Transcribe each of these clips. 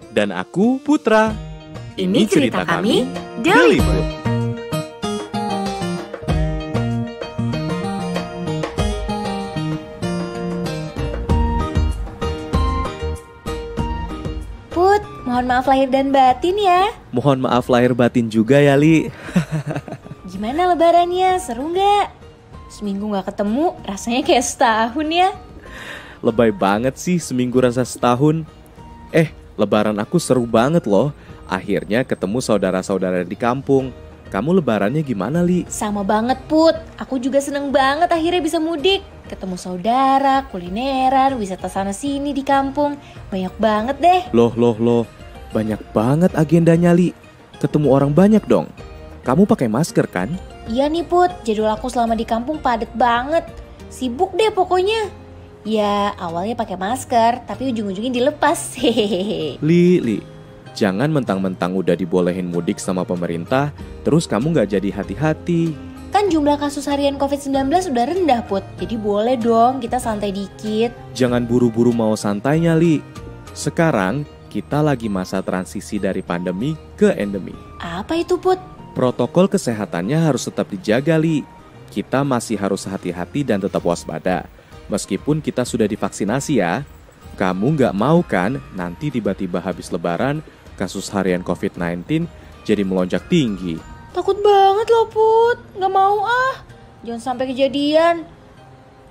Dan aku Putra. Ini cerita kami, Deliput. Put, mohon maaf lahir dan batin ya. Mohon maaf lahir batin juga ya, Li. Gimana lebarannya, seru nggak? Seminggu nggak ketemu, rasanya kayak setahun ya. Lebay banget sih seminggu rasa setahun. Lebaran aku seru banget loh. Akhirnya ketemu saudara-saudara di kampung. Kamu lebarannya gimana, Li? Sama banget, Put. Aku juga seneng banget akhirnya bisa mudik. Ketemu saudara, kulineran, wisata sana-sini di kampung. Banyak banget deh. Loh. Banyak banget agendanya, Li. Ketemu orang banyak dong. Kamu pakai masker kan? Iya nih, Put. Jadwal aku selama di kampung padet banget. Sibuk deh pokoknya. Ya, awalnya pakai masker, tapi ujung-ujungnya dilepas. Hehehe. Li. Jangan mentang-mentang udah dibolehin mudik sama pemerintah, terus kamu gak jadi hati-hati. Kan jumlah kasus harian COVID-19 udah rendah, Put. Jadi boleh dong kita santai dikit. Jangan buru-buru mau santainya, Li. Sekarang kita lagi masa transisi dari pandemi ke endemi. Apa itu, Put? Protokol kesehatannya harus tetap dijaga, Li. Kita masih harus hati-hati dan tetap waspada. Meskipun kita sudah divaksinasi ya. Kamu gak mau kan nanti tiba-tiba habis lebaran kasus harian COVID-19 jadi melonjak tinggi? Takut banget loh, Put. Gak mau ah. Jangan sampai kejadian.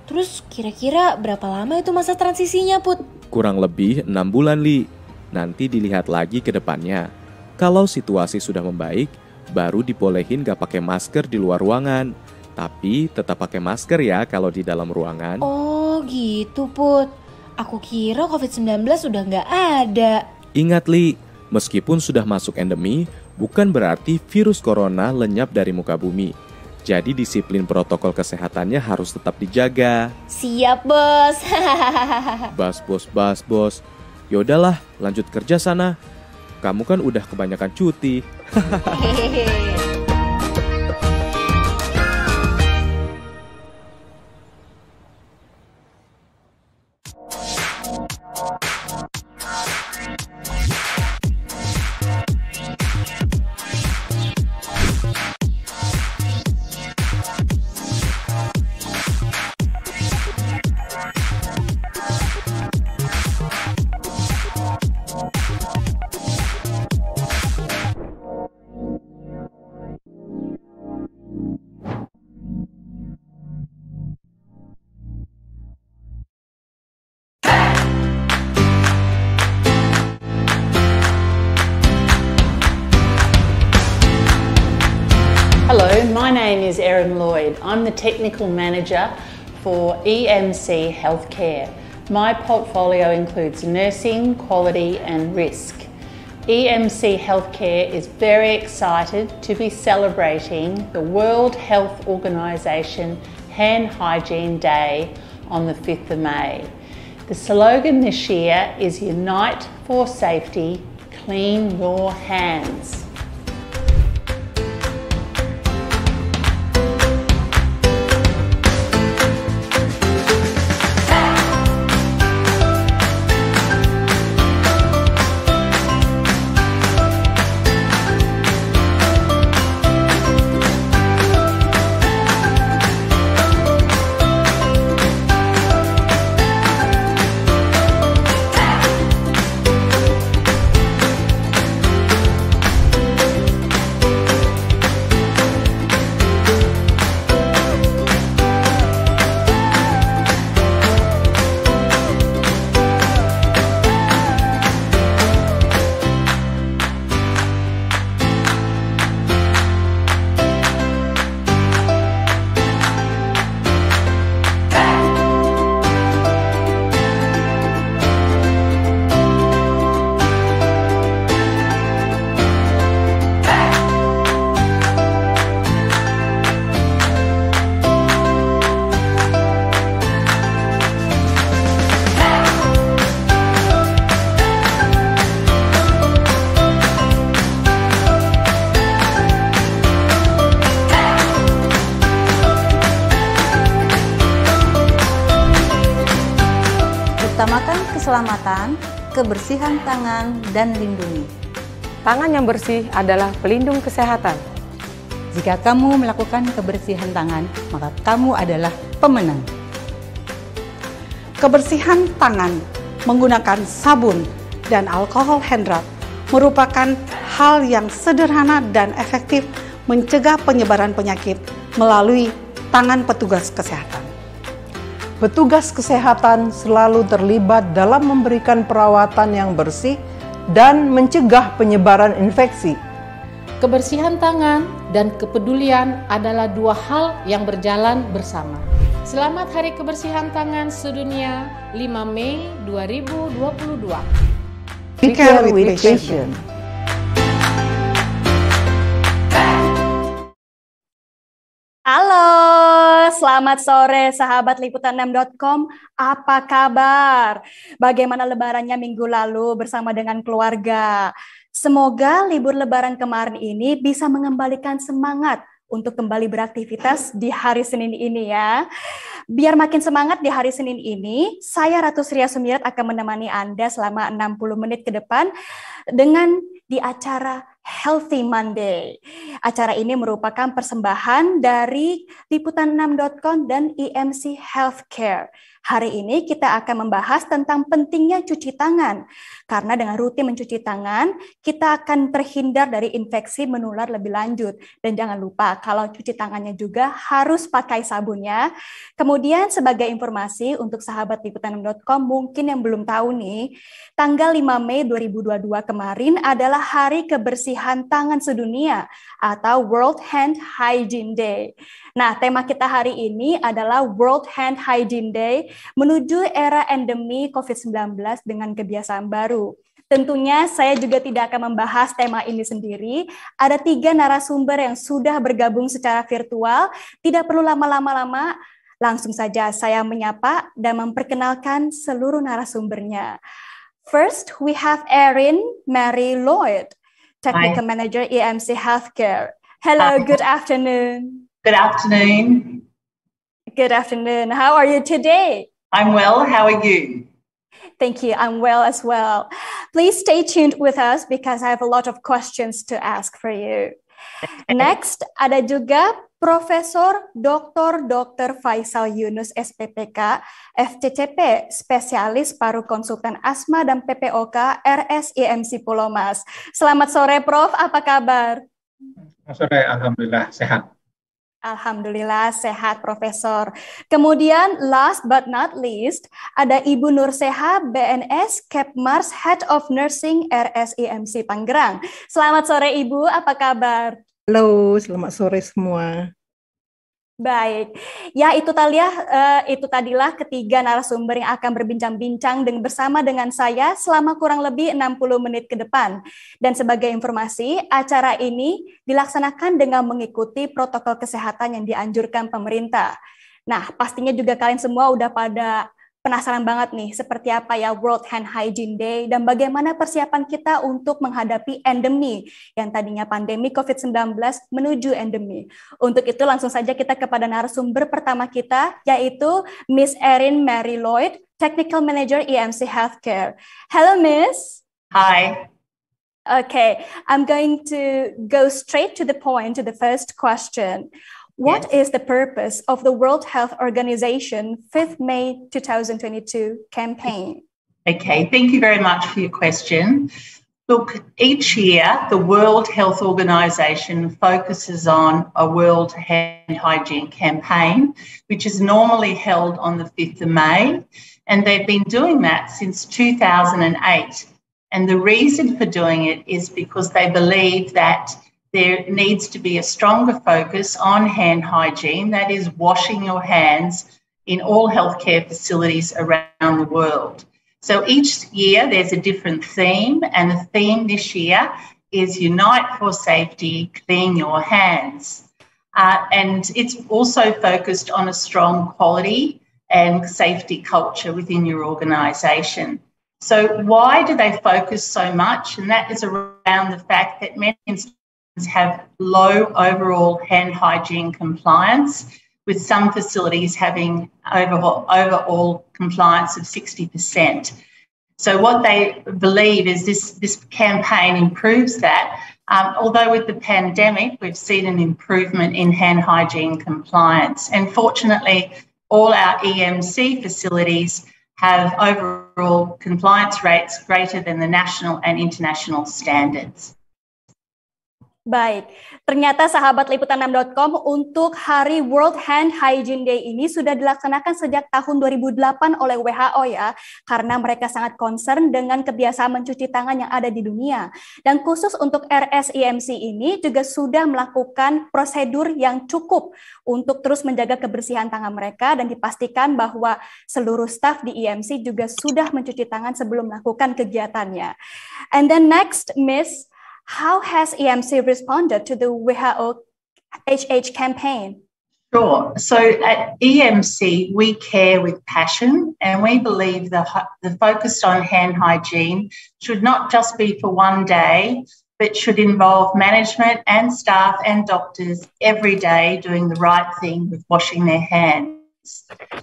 Terus kira-kira berapa lama itu masa transisinya, Put? Kurang lebih 6 bulan, Li. Nanti dilihat lagi ke depannya. Kalau situasi sudah membaik, baru dibolehin gak pakai masker di luar ruangan. Tapi tetap pakai masker ya kalau di dalam ruangan. Oh gitu, Put. Aku kira COVID-19 udah gak ada. Ingat, Li, meskipun sudah masuk endemi, bukan berarti virus corona lenyap dari muka bumi. Jadi disiplin protokol kesehatannya harus tetap dijaga. Siap, Bos. Bos. Yaudahlah, lanjut kerja sana. Kamu kan udah kebanyakan cuti. Hello, my name is Erin Lloyd. I'm the Technical Manager for EMC Healthcare. My portfolio includes nursing, quality and risk. EMC Healthcare is very excited to be celebrating the World Health Organization Hand Hygiene Day on the 5th of May. The slogan this year is Unite for Safety, Clean Your Hands. Utamakan keselamatan, kebersihan tangan, dan lindungi. Tangan yang bersih adalah pelindung kesehatan. Jika kamu melakukan kebersihan tangan, maka kamu adalah pemenang. Kebersihan tangan menggunakan sabun dan alkohol hand rub merupakan hal yang sederhana dan efektif mencegah penyebaran penyakit melalui tangan petugas kesehatan. Petugas kesehatan selalu terlibat dalam memberikan perawatan yang bersih dan mencegah penyebaran infeksi. Kebersihan tangan dan kepedulian adalah dua hal yang berjalan bersama. Selamat Hari Kebersihan Tangan Sedunia 5 Mei 2022. We care with passion. Halo, selamat sore sahabat liputan6.com. Apa kabar? Bagaimana lebarannya minggu lalu bersama dengan keluarga? Semoga libur lebaran kemarin ini bisa mengembalikan semangat untuk kembali beraktivitas di hari Senin ini ya. Biar makin semangat di hari Senin ini, saya Ratu Sria Sumirat akan menemani Anda selama 60 menit ke depan dengan di acara Healthy Monday. Acara ini merupakan persembahan dari liputan6.com dan EMC Healthcare. Hari ini kita akan membahas tentang pentingnya cuci tangan. Karena dengan rutin mencuci tangan, kita akan terhindar dari infeksi menular lebih lanjut. Dan jangan lupa, kalau cuci tangannya juga harus pakai sabunnya. Kemudian sebagai informasi untuk sahabat liputan6.com, mungkin yang belum tahu nih, tanggal 5 Mei 2022 kemarin adalah Hari Kebersihan Tangan Sedunia atau World Hand Hygiene Day. Nah, tema kita hari ini adalah World Hand Hygiene Day menuju era endemi COVID-19 dengan kebiasaan baru. Tentunya saya juga tidak akan membahas tema ini sendiri. Ada 3 narasumber yang sudah bergabung secara virtual. Tidak perlu lama-lama, langsung saja saya menyapa dan memperkenalkan seluruh narasumbernya. First, we have Erin Mary Lloyd, Technical Manager EMC Healthcare. Hello, good afternoon. Good afternoon. Good afternoon. How are you today? I'm well. How are you? Thank you. I'm well as well. Please stay tuned with us because I have a lot of questions to ask for you. Next, ada juga Profesor Dr. Faisal Yunus SPPK, FTCP, Spesialis Paru Konsultan Asma dan PPOK RSIMC Pulau Mas. Selamat sore Prof, apa kabar? Selamat sore, Alhamdulillah sehat. Alhamdulillah sehat Profesor. Kemudian last but not least ada Ibu Nurseha BNS Kepmars Head of Nursing RSIMC Tangerang. Selamat sore Ibu, apa kabar? Halo, selamat sore semua. Baik, ya itu tadilah ketiga narasumber yang akan berbincang-bincang bersama dengan saya selama kurang lebih 60 menit ke depan. Dan sebagai informasi, acara ini dilaksanakan dengan mengikuti protokol kesehatan yang dianjurkan pemerintah. Nah, pastinya juga kalian semua udah pada penasaran banget nih, seperti apa ya World Hand Hygiene Day dan bagaimana persiapan kita untuk menghadapi endemi yang tadinya pandemi COVID-19 menuju endemi. Untuk itu langsung saja kita kepada narasumber pertama kita, yaitu Miss Erin Mary Lloyd, Technical Manager EMC Healthcare. Hello, Miss. Hi. Okay, I'm going to go straight to the point, to the first question. What is the purpose of the World Health Organization 5th May 2022 campaign? Okay, thank you very much for your question. Look, each year the World Health Organization focuses on a World Hand Hygiene campaign, which is normally held on the 5th of May, and they've been doing that since 2008. And the reason for doing it is because they believe that there needs to be a stronger focus on hand hygiene, that is washing your hands in all healthcare facilities around the world. So each year there's a different theme, and the theme this year is Unite for Safety, Clean Your Hands. And it's also focused on a strong quality and safety culture within your organisation. So why do they focus so much? And that is around the fact that many institutions have low overall hand hygiene compliance, with some facilities having overall compliance of 60%. So what they believe is this campaign improves that. Although with the pandemic, we've seen an improvement in hand hygiene compliance. And fortunately, all our EMC facilities have overall compliance rates greater than the national and international standards. Baik, ternyata sahabat liputan6.com untuk Hari World Hand Hygiene Day ini sudah dilaksanakan sejak tahun 2008 oleh WHO ya, karena mereka sangat concern dengan kebiasaan mencuci tangan yang ada di dunia. Dan khusus untuk RSEMC ini juga sudah melakukan prosedur yang cukup untuk terus menjaga kebersihan tangan mereka dan dipastikan bahwa seluruh staf di EMC juga sudah mencuci tangan sebelum melakukan kegiatannya. And then next, Miss, how has EMC responded to the WHO HH campaign? Sure. So at EMC, we care with passion, and we believe the focus on hand hygiene should not just be for one day, but should involve management and staff and doctors every day doing the right thing with washing their hands.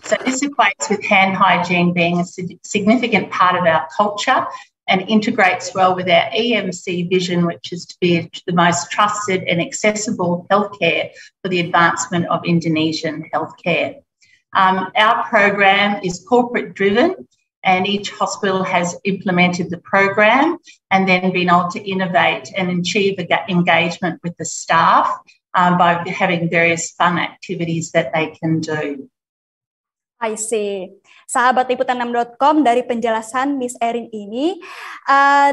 So this equates with hand hygiene being a significant part of our culture and integrates well with our EMC vision, which is to be the most trusted and accessible healthcare for the advancement of Indonesian healthcare. Our program is corporate driven, and each hospital has implemented the program and then been able to innovate and achieve engagement with the staff by having various fun activities that they can do. I see. Sahabat liputan6.com, dari penjelasan Miss Erin ini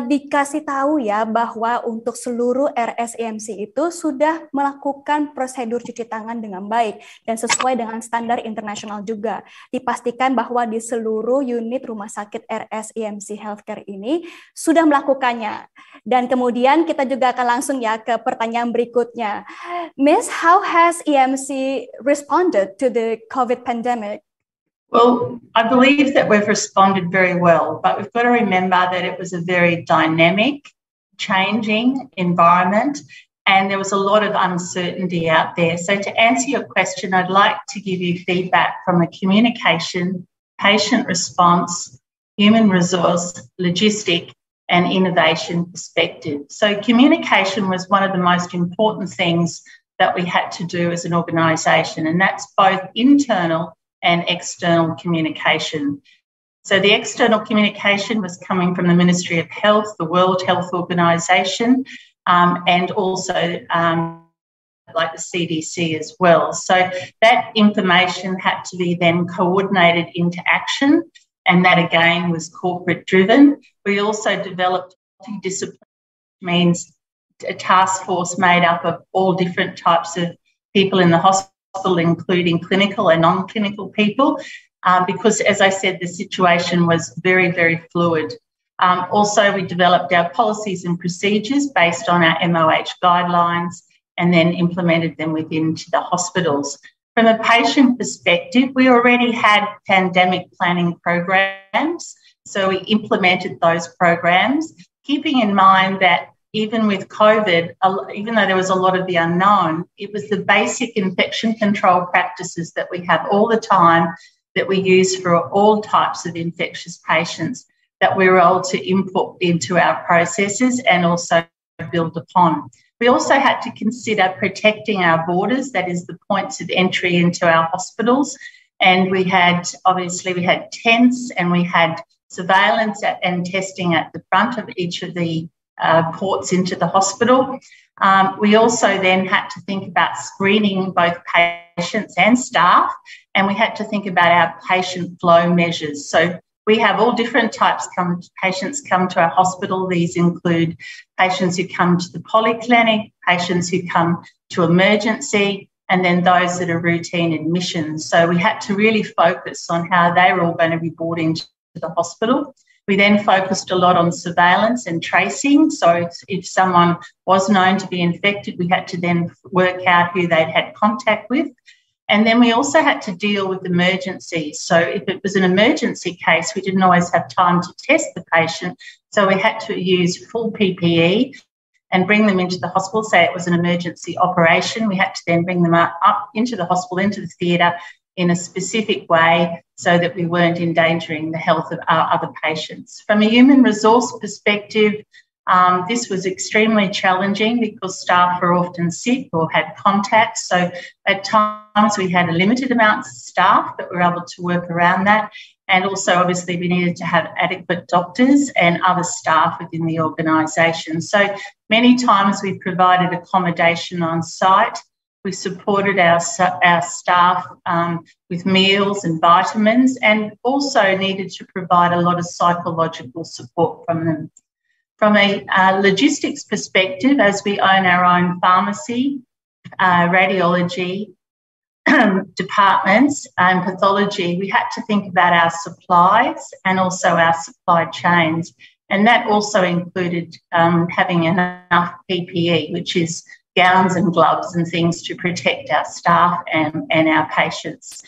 dikasih tahu ya bahwa untuk seluruh RSEMC itu sudah melakukan prosedur cuci tangan dengan baik dan sesuai dengan standar internasional juga. Dipastikan bahwa di seluruh unit rumah sakit RSEMC Healthcare ini sudah melakukannya. Dan kemudian kita juga akan langsung ya ke pertanyaan berikutnya. Miss, how has EMC responded to the COVID pandemic? Well, I believe that we've responded very well, but we've got to remember that it was a very dynamic, changing environment, and there was a lot of uncertainty out there. So to answer your question, I'd like to give you feedback from a communication, patient response, human resource, logistic, and innovation perspective. So communication was one of the most important things that we had to do as an organisation, and that's both internal and external communication. So the external communication was coming from the Ministry of Health, the World Health Organization, and also like the CDC as well. So that information had to be then coordinated into action, and that again was corporate driven. We also developed multidisciplinary, means a task force made up of all different types of people in the hospital, including clinical and non-clinical people, because, as I said, the situation was very, very fluid. Also, we developed our policies and procedures based on our MOH guidelines and then implemented them within the hospitals. From a patient perspective, we already had pandemic planning programs, so we implemented those programs, keeping in mind that even with COVID, even though there was a lot of the unknown, it was the basic infection control practices that we have all the time that we use for all types of infectious patients that we were able to input into our processes and also build upon. We also had to consider protecting our borders, that is the points of entry into our hospitals. And we had tents and we had surveillance and testing at the front of each of the ports into the hospital. We also then had to think about screening both patients and staff, and we had to think about our patient flow measures. So we have all different types patients come to our hospital. These include patients who come to the polyclinic, patients who come to emergency, and then those that are routine admissions. So we had to really focus on how they were all going to be brought into the hospital. We then focused a lot on surveillance and tracing. So if someone was known to be infected, we had to then work out who they'd had contact with. And then we also had to deal with emergencies. So if it was an emergency case, we didn't always have time to test the patient. So we had to use full PPE and bring them into the hospital. Say it was an emergency operation, we had to then bring them up into the hospital, into the theatre, in a specific way so that we weren't endangering the health of our other patients. From a human resource perspective, this was extremely challenging because staff were often sick or had contacts. So at times we had a limited amount of staff, but we were able to work around that. And also, obviously, we needed to have adequate doctors and other staff within the organisation. So many times we provided accommodation on site. We supported our staff with meals and vitamins, and also needed to provide a lot of psychological support from them. From a logistics perspective, as we own our own pharmacy, radiology, departments and pathology, we had to think about our supplies and also our supply chains. And that also included having enough PPE, which is gowns and gloves and things to protect our staff and our patients.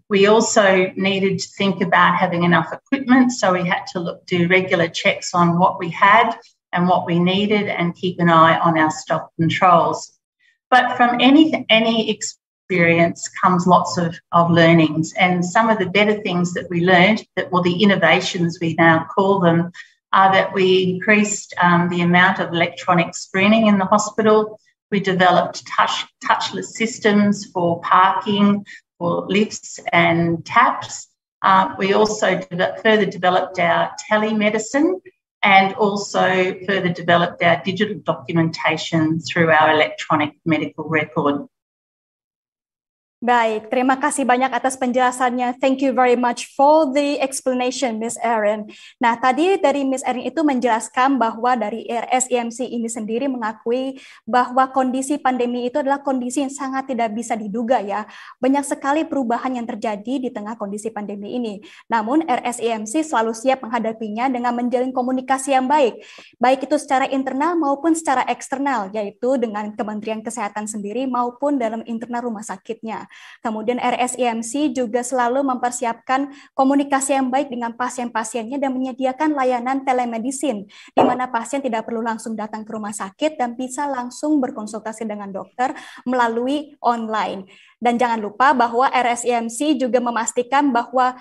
We also needed to think about having enough equipment, so we had to do regular checks on what we had and what we needed and keep an eye on our stock controls. But from any experience comes lots of learnings, and some of the better things that we learned, the innovations we now call them, are that we increased the amount of electronic screening in the hospital. We developed touchless systems for parking, for lifts and taps. We also further developed our telemedicine and also further developed our digital documentation through our electronic medical record. Baik, terima kasih banyak atas penjelasannya. Thank you very much for the explanation, Miss Erin. Nah, tadi dari Miss Erin itu menjelaskan bahwa dari RSIMC ini sendiri mengakui bahwa kondisi pandemi itu adalah kondisi yang sangat tidak bisa diduga ya. Banyak sekali perubahan yang terjadi di tengah kondisi pandemi ini. Namun RSIMC selalu siap menghadapinya dengan menjalin komunikasi yang baik itu secara internal maupun secara eksternal, yaitu dengan Kementerian Kesehatan sendiri maupun dalam internal rumah sakitnya. Kemudian RSIMC juga selalu mempersiapkan komunikasi yang baik dengan pasien-pasiennya dan menyediakan layanan telemedicine, di mana pasien tidak perlu langsung datang ke rumah sakit dan bisa langsung berkonsultasi dengan dokter melalui online. Dan jangan lupa bahwa RSIMC juga memastikan bahwa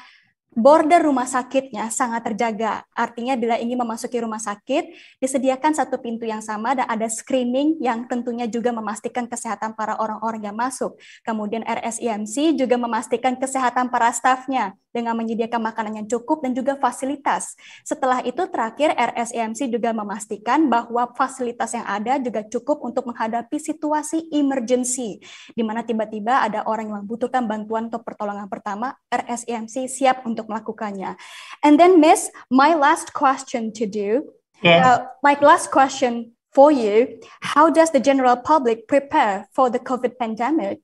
border rumah sakitnya sangat terjaga. Artinya bila ingin memasuki rumah sakit, disediakan satu pintu yang sama dan ada screening yang tentunya juga memastikan kesehatan para orang-orang yang masuk. Kemudian RSIMC juga memastikan kesehatan para stafnya dengan menyediakan makanan yang cukup dan juga fasilitas. Setelah itu terakhir RSIMC juga memastikan bahwa fasilitas yang ada juga cukup untuk menghadapi situasi emergency, di mana tiba-tiba ada orang yang membutuhkan bantuan atau pertolongan pertama, RSIMC siap untuk melakukannya. And then Miss, my last question to you. Yes. My last question for you, how does the general public prepare for the COVID pandemic?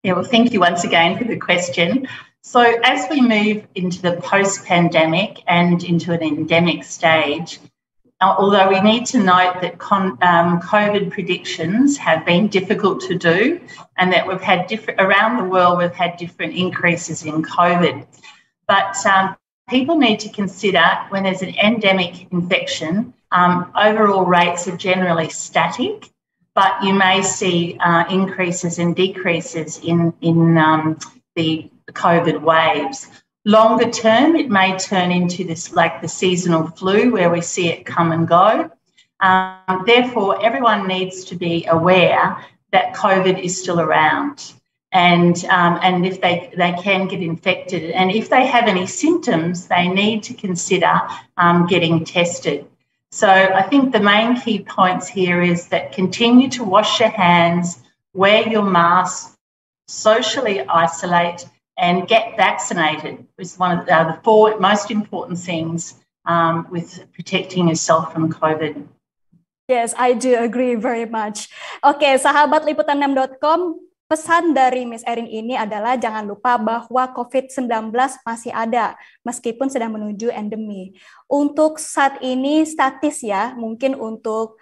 Yeah, well, thank you once again for the question. So as we move into the post-pandemic and into an endemic stage, although we need to note that COVID predictions have been difficult to do and that we've had around the world, we've had different increases in COVID. But people need to consider when there's an endemic infection, overall rates are generally static, but you may see increases and decreases in the COVID waves. Longer term, it may turn into this like the seasonal flu where we see it come and go. Therefore, everyone needs to be aware that COVID is still around. And if they can get infected, and if they have any symptoms, they need to consider getting tested. So I think the main key points here is that continue to wash your hands, wear your mask, socially isolate, and get vaccinated. It's one of the four most important things with protecting yourself from COVID. Yes, I do agree very much. Oke, sahabat liputan6.com, pesan dari Miss Erin ini adalah jangan lupa bahwa COVID-19 masih ada, meskipun sedang menuju endemi. Untuk saat ini statis ya, mungkin untuk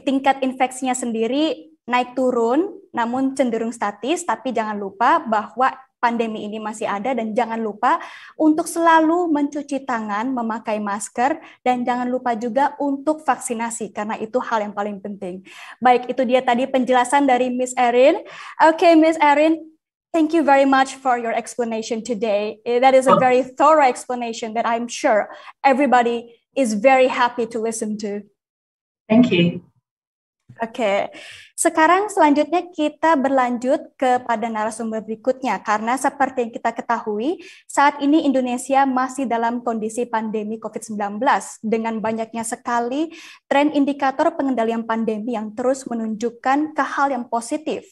tingkat infeksinya sendiri naik turun, namun cenderung statis, tapi jangan lupa bahwa pandemi ini masih ada dan jangan lupa untuk selalu mencuci tangan, memakai masker, dan jangan lupa juga untuk vaksinasi karena itu hal yang paling penting. Baik, itu dia tadi penjelasan dari Miss Erin. Okay, Miss Erin, Thank you very much for your explanation today. That is a very thorough explanation that I'm sure everybody is very happy to listen to. Thank you. Oke, sekarang selanjutnya kita berlanjut kepada narasumber berikutnya karena seperti yang kita ketahui saat ini Indonesia masih dalam kondisi pandemi COVID-19 dengan banyaknya sekali tren indikator pengendalian pandemi yang terus menunjukkan ke hal yang positif.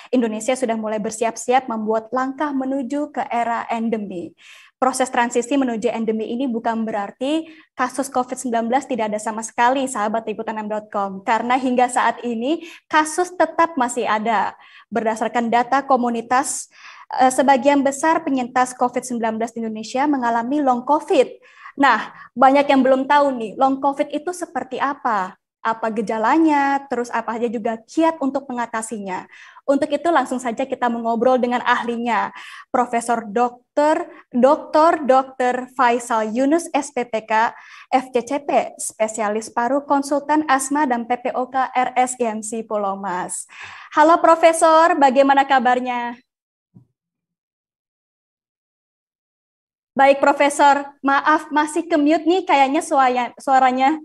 Indonesia sudah mulai bersiap-siap membuat langkah menuju ke era endemi. Proses transisi menuju endemi ini bukan berarti kasus COVID-19 tidak ada sama sekali, sahabat liputan6.com, karena hingga saat ini kasus tetap masih ada. Berdasarkan data komunitas, sebagian besar penyintas COVID-19 di Indonesia mengalami long COVID. Nah, banyak yang belum tahu nih, long COVID itu seperti apa gejalanya, terus apa aja juga kiat untuk mengatasinya. Untuk itu langsung saja kita mengobrol dengan ahlinya, Profesor Dr. Faisal Yunus SPPK, FCCP, spesialis paru, konsultan asma dan PPOK RSIMC Pulomas. Halo Profesor, bagaimana kabarnya? Baik Profesor, maaf masih ke-mute nih kayaknya suaranya.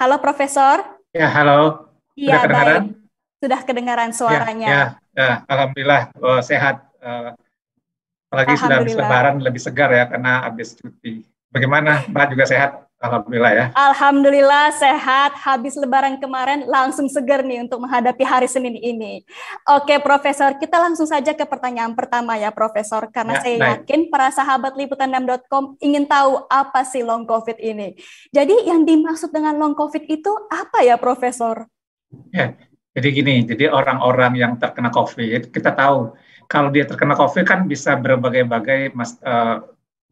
Halo Profesor. Ya, halo. Iya, baik. Sudah kedengaran suaranya. Ya, alhamdulillah sehat. Apalagi sudah habis lebaran lebih segar ya karena habis cuti. Bagaimana Mbak, juga sehat? Alhamdulillah ya. Alhamdulillah sehat. Habis lebaran kemarin langsung segar nih untuk menghadapi hari Senin ini. Oke Profesor, kita langsung saja ke pertanyaan pertama ya Profesor. Karena saya yakin para sahabat liputan6.com ingin tahu apa sih long COVID ini. Jadi yang dimaksud dengan long COVID itu apa ya Profesor? Ya, jadi gini, jadi orang-orang yang terkena COVID, kita tahu kalau dia terkena COVID kan bisa berbagai-bagai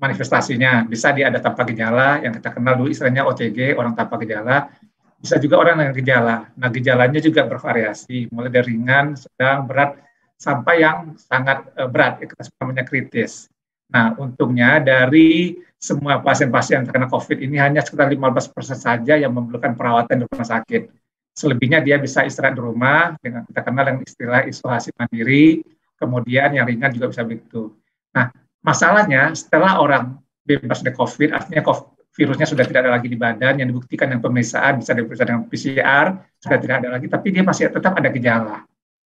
manifestasinya. Bisa dia ada tanpa gejala, yang kita kenal dulu istilahnya OTG, orang tanpa gejala. Bisa juga orang dengan gejala. Nah, gejalanya juga bervariasi, mulai dari ringan, sedang, berat, sampai yang sangat berat, kita sebut namanya kritis. Nah, untungnya dari semua pasien-pasien yang terkena COVID ini hanya sekitar 15% saja yang memerlukan perawatan di rumah sakit. Selebihnya dia bisa istirahat di rumah dengan kita kenal dengan istilah isolasi mandiri, kemudian yang ringan juga bisa begitu. Nah, masalahnya setelah orang bebas dari COVID, artinya virusnya sudah tidak ada lagi di badan, yang dibuktikan dengan pemeriksaan, bisa diperiksa dengan PCR, sudah tidak ada lagi, tapi dia masih tetap ada gejala.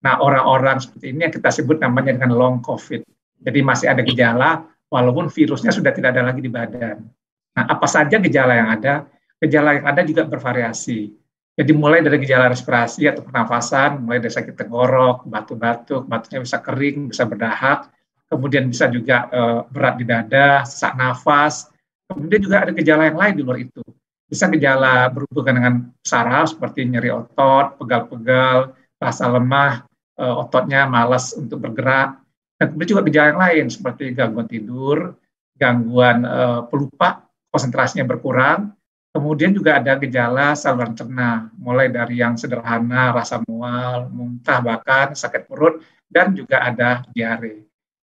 Nah, orang-orang seperti ini yang kita sebut namanya dengan long COVID. Jadi masih ada gejala, walaupun virusnya sudah tidak ada lagi di badan. Nah, apa saja gejala yang ada? Gejala yang ada juga bervariasi. Jadi mulai dari gejala respirasi atau pernafasan, mulai dari sakit tenggorok, batuk-batuk, batuknya bisa kering, bisa berdahak, kemudian bisa juga berat di dada, sesak nafas, kemudian juga ada gejala yang lain di luar itu. Bisa gejala berhubungan dengan saraf seperti nyeri otot, pegal-pegal, rasa lemah, ototnya malas untuk bergerak, dan kemudian juga gejala yang lain seperti gangguan tidur, gangguan pelupa, konsentrasinya berkurang. Kemudian juga ada gejala saluran cerna, mulai dari yang sederhana, rasa mual, muntah bahkan, sakit perut, dan juga ada diare.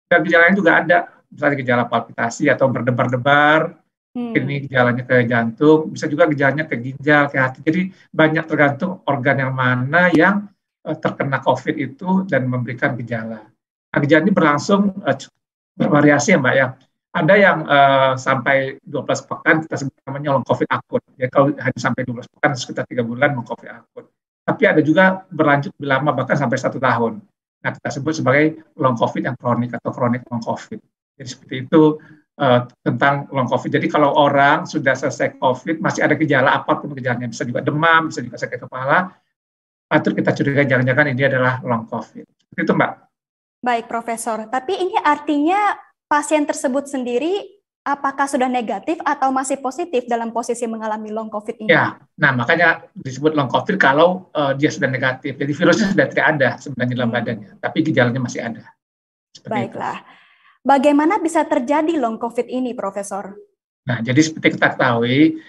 Dan gejalanya juga ada, misalnya gejala palpitasi atau berdebar-debar, ini gejalanya ke jantung, bisa juga gejalanya ke ginjal, ke hati. Jadi banyak tergantung organ yang mana yang terkena COVID itu dan memberikan gejala. Nah, gejala ini berlangsung bervariasi ya Mbak ya. Ada yang sampai 12 pekan, kita sebut namanya long COVID akut. Ya, kalau hanya sampai 12 pekan, sekitar 3 bulan long COVID akut. Tapi ada juga berlanjut lebih lama, bahkan sampai 1 tahun. Nah, kita sebut sebagai long COVID yang kronik atau kronik long COVID. Jadi seperti itu tentang long COVID. Jadi kalau orang sudah selesai COVID, masih ada gejala apapun gejalanya, bisa juga demam, bisa juga sakit kepala, patut kita curiga jangan-jangan ini adalah long COVID. Seperti itu Mbak. Baik Profesor, tapi ini artinya pasien tersebut sendiri apakah sudah negatif atau masih positif dalam posisi mengalami long COVID ini? Ya, nah makanya disebut long COVID kalau dia sudah negatif. Jadi virusnya sudah tidak ada sebenarnya dalam badannya, tapi gejalanya masih ada. Baiklah. Bagaimana bisa terjadi long COVID ini, Profesor? Nah, jadi seperti kita ketahui,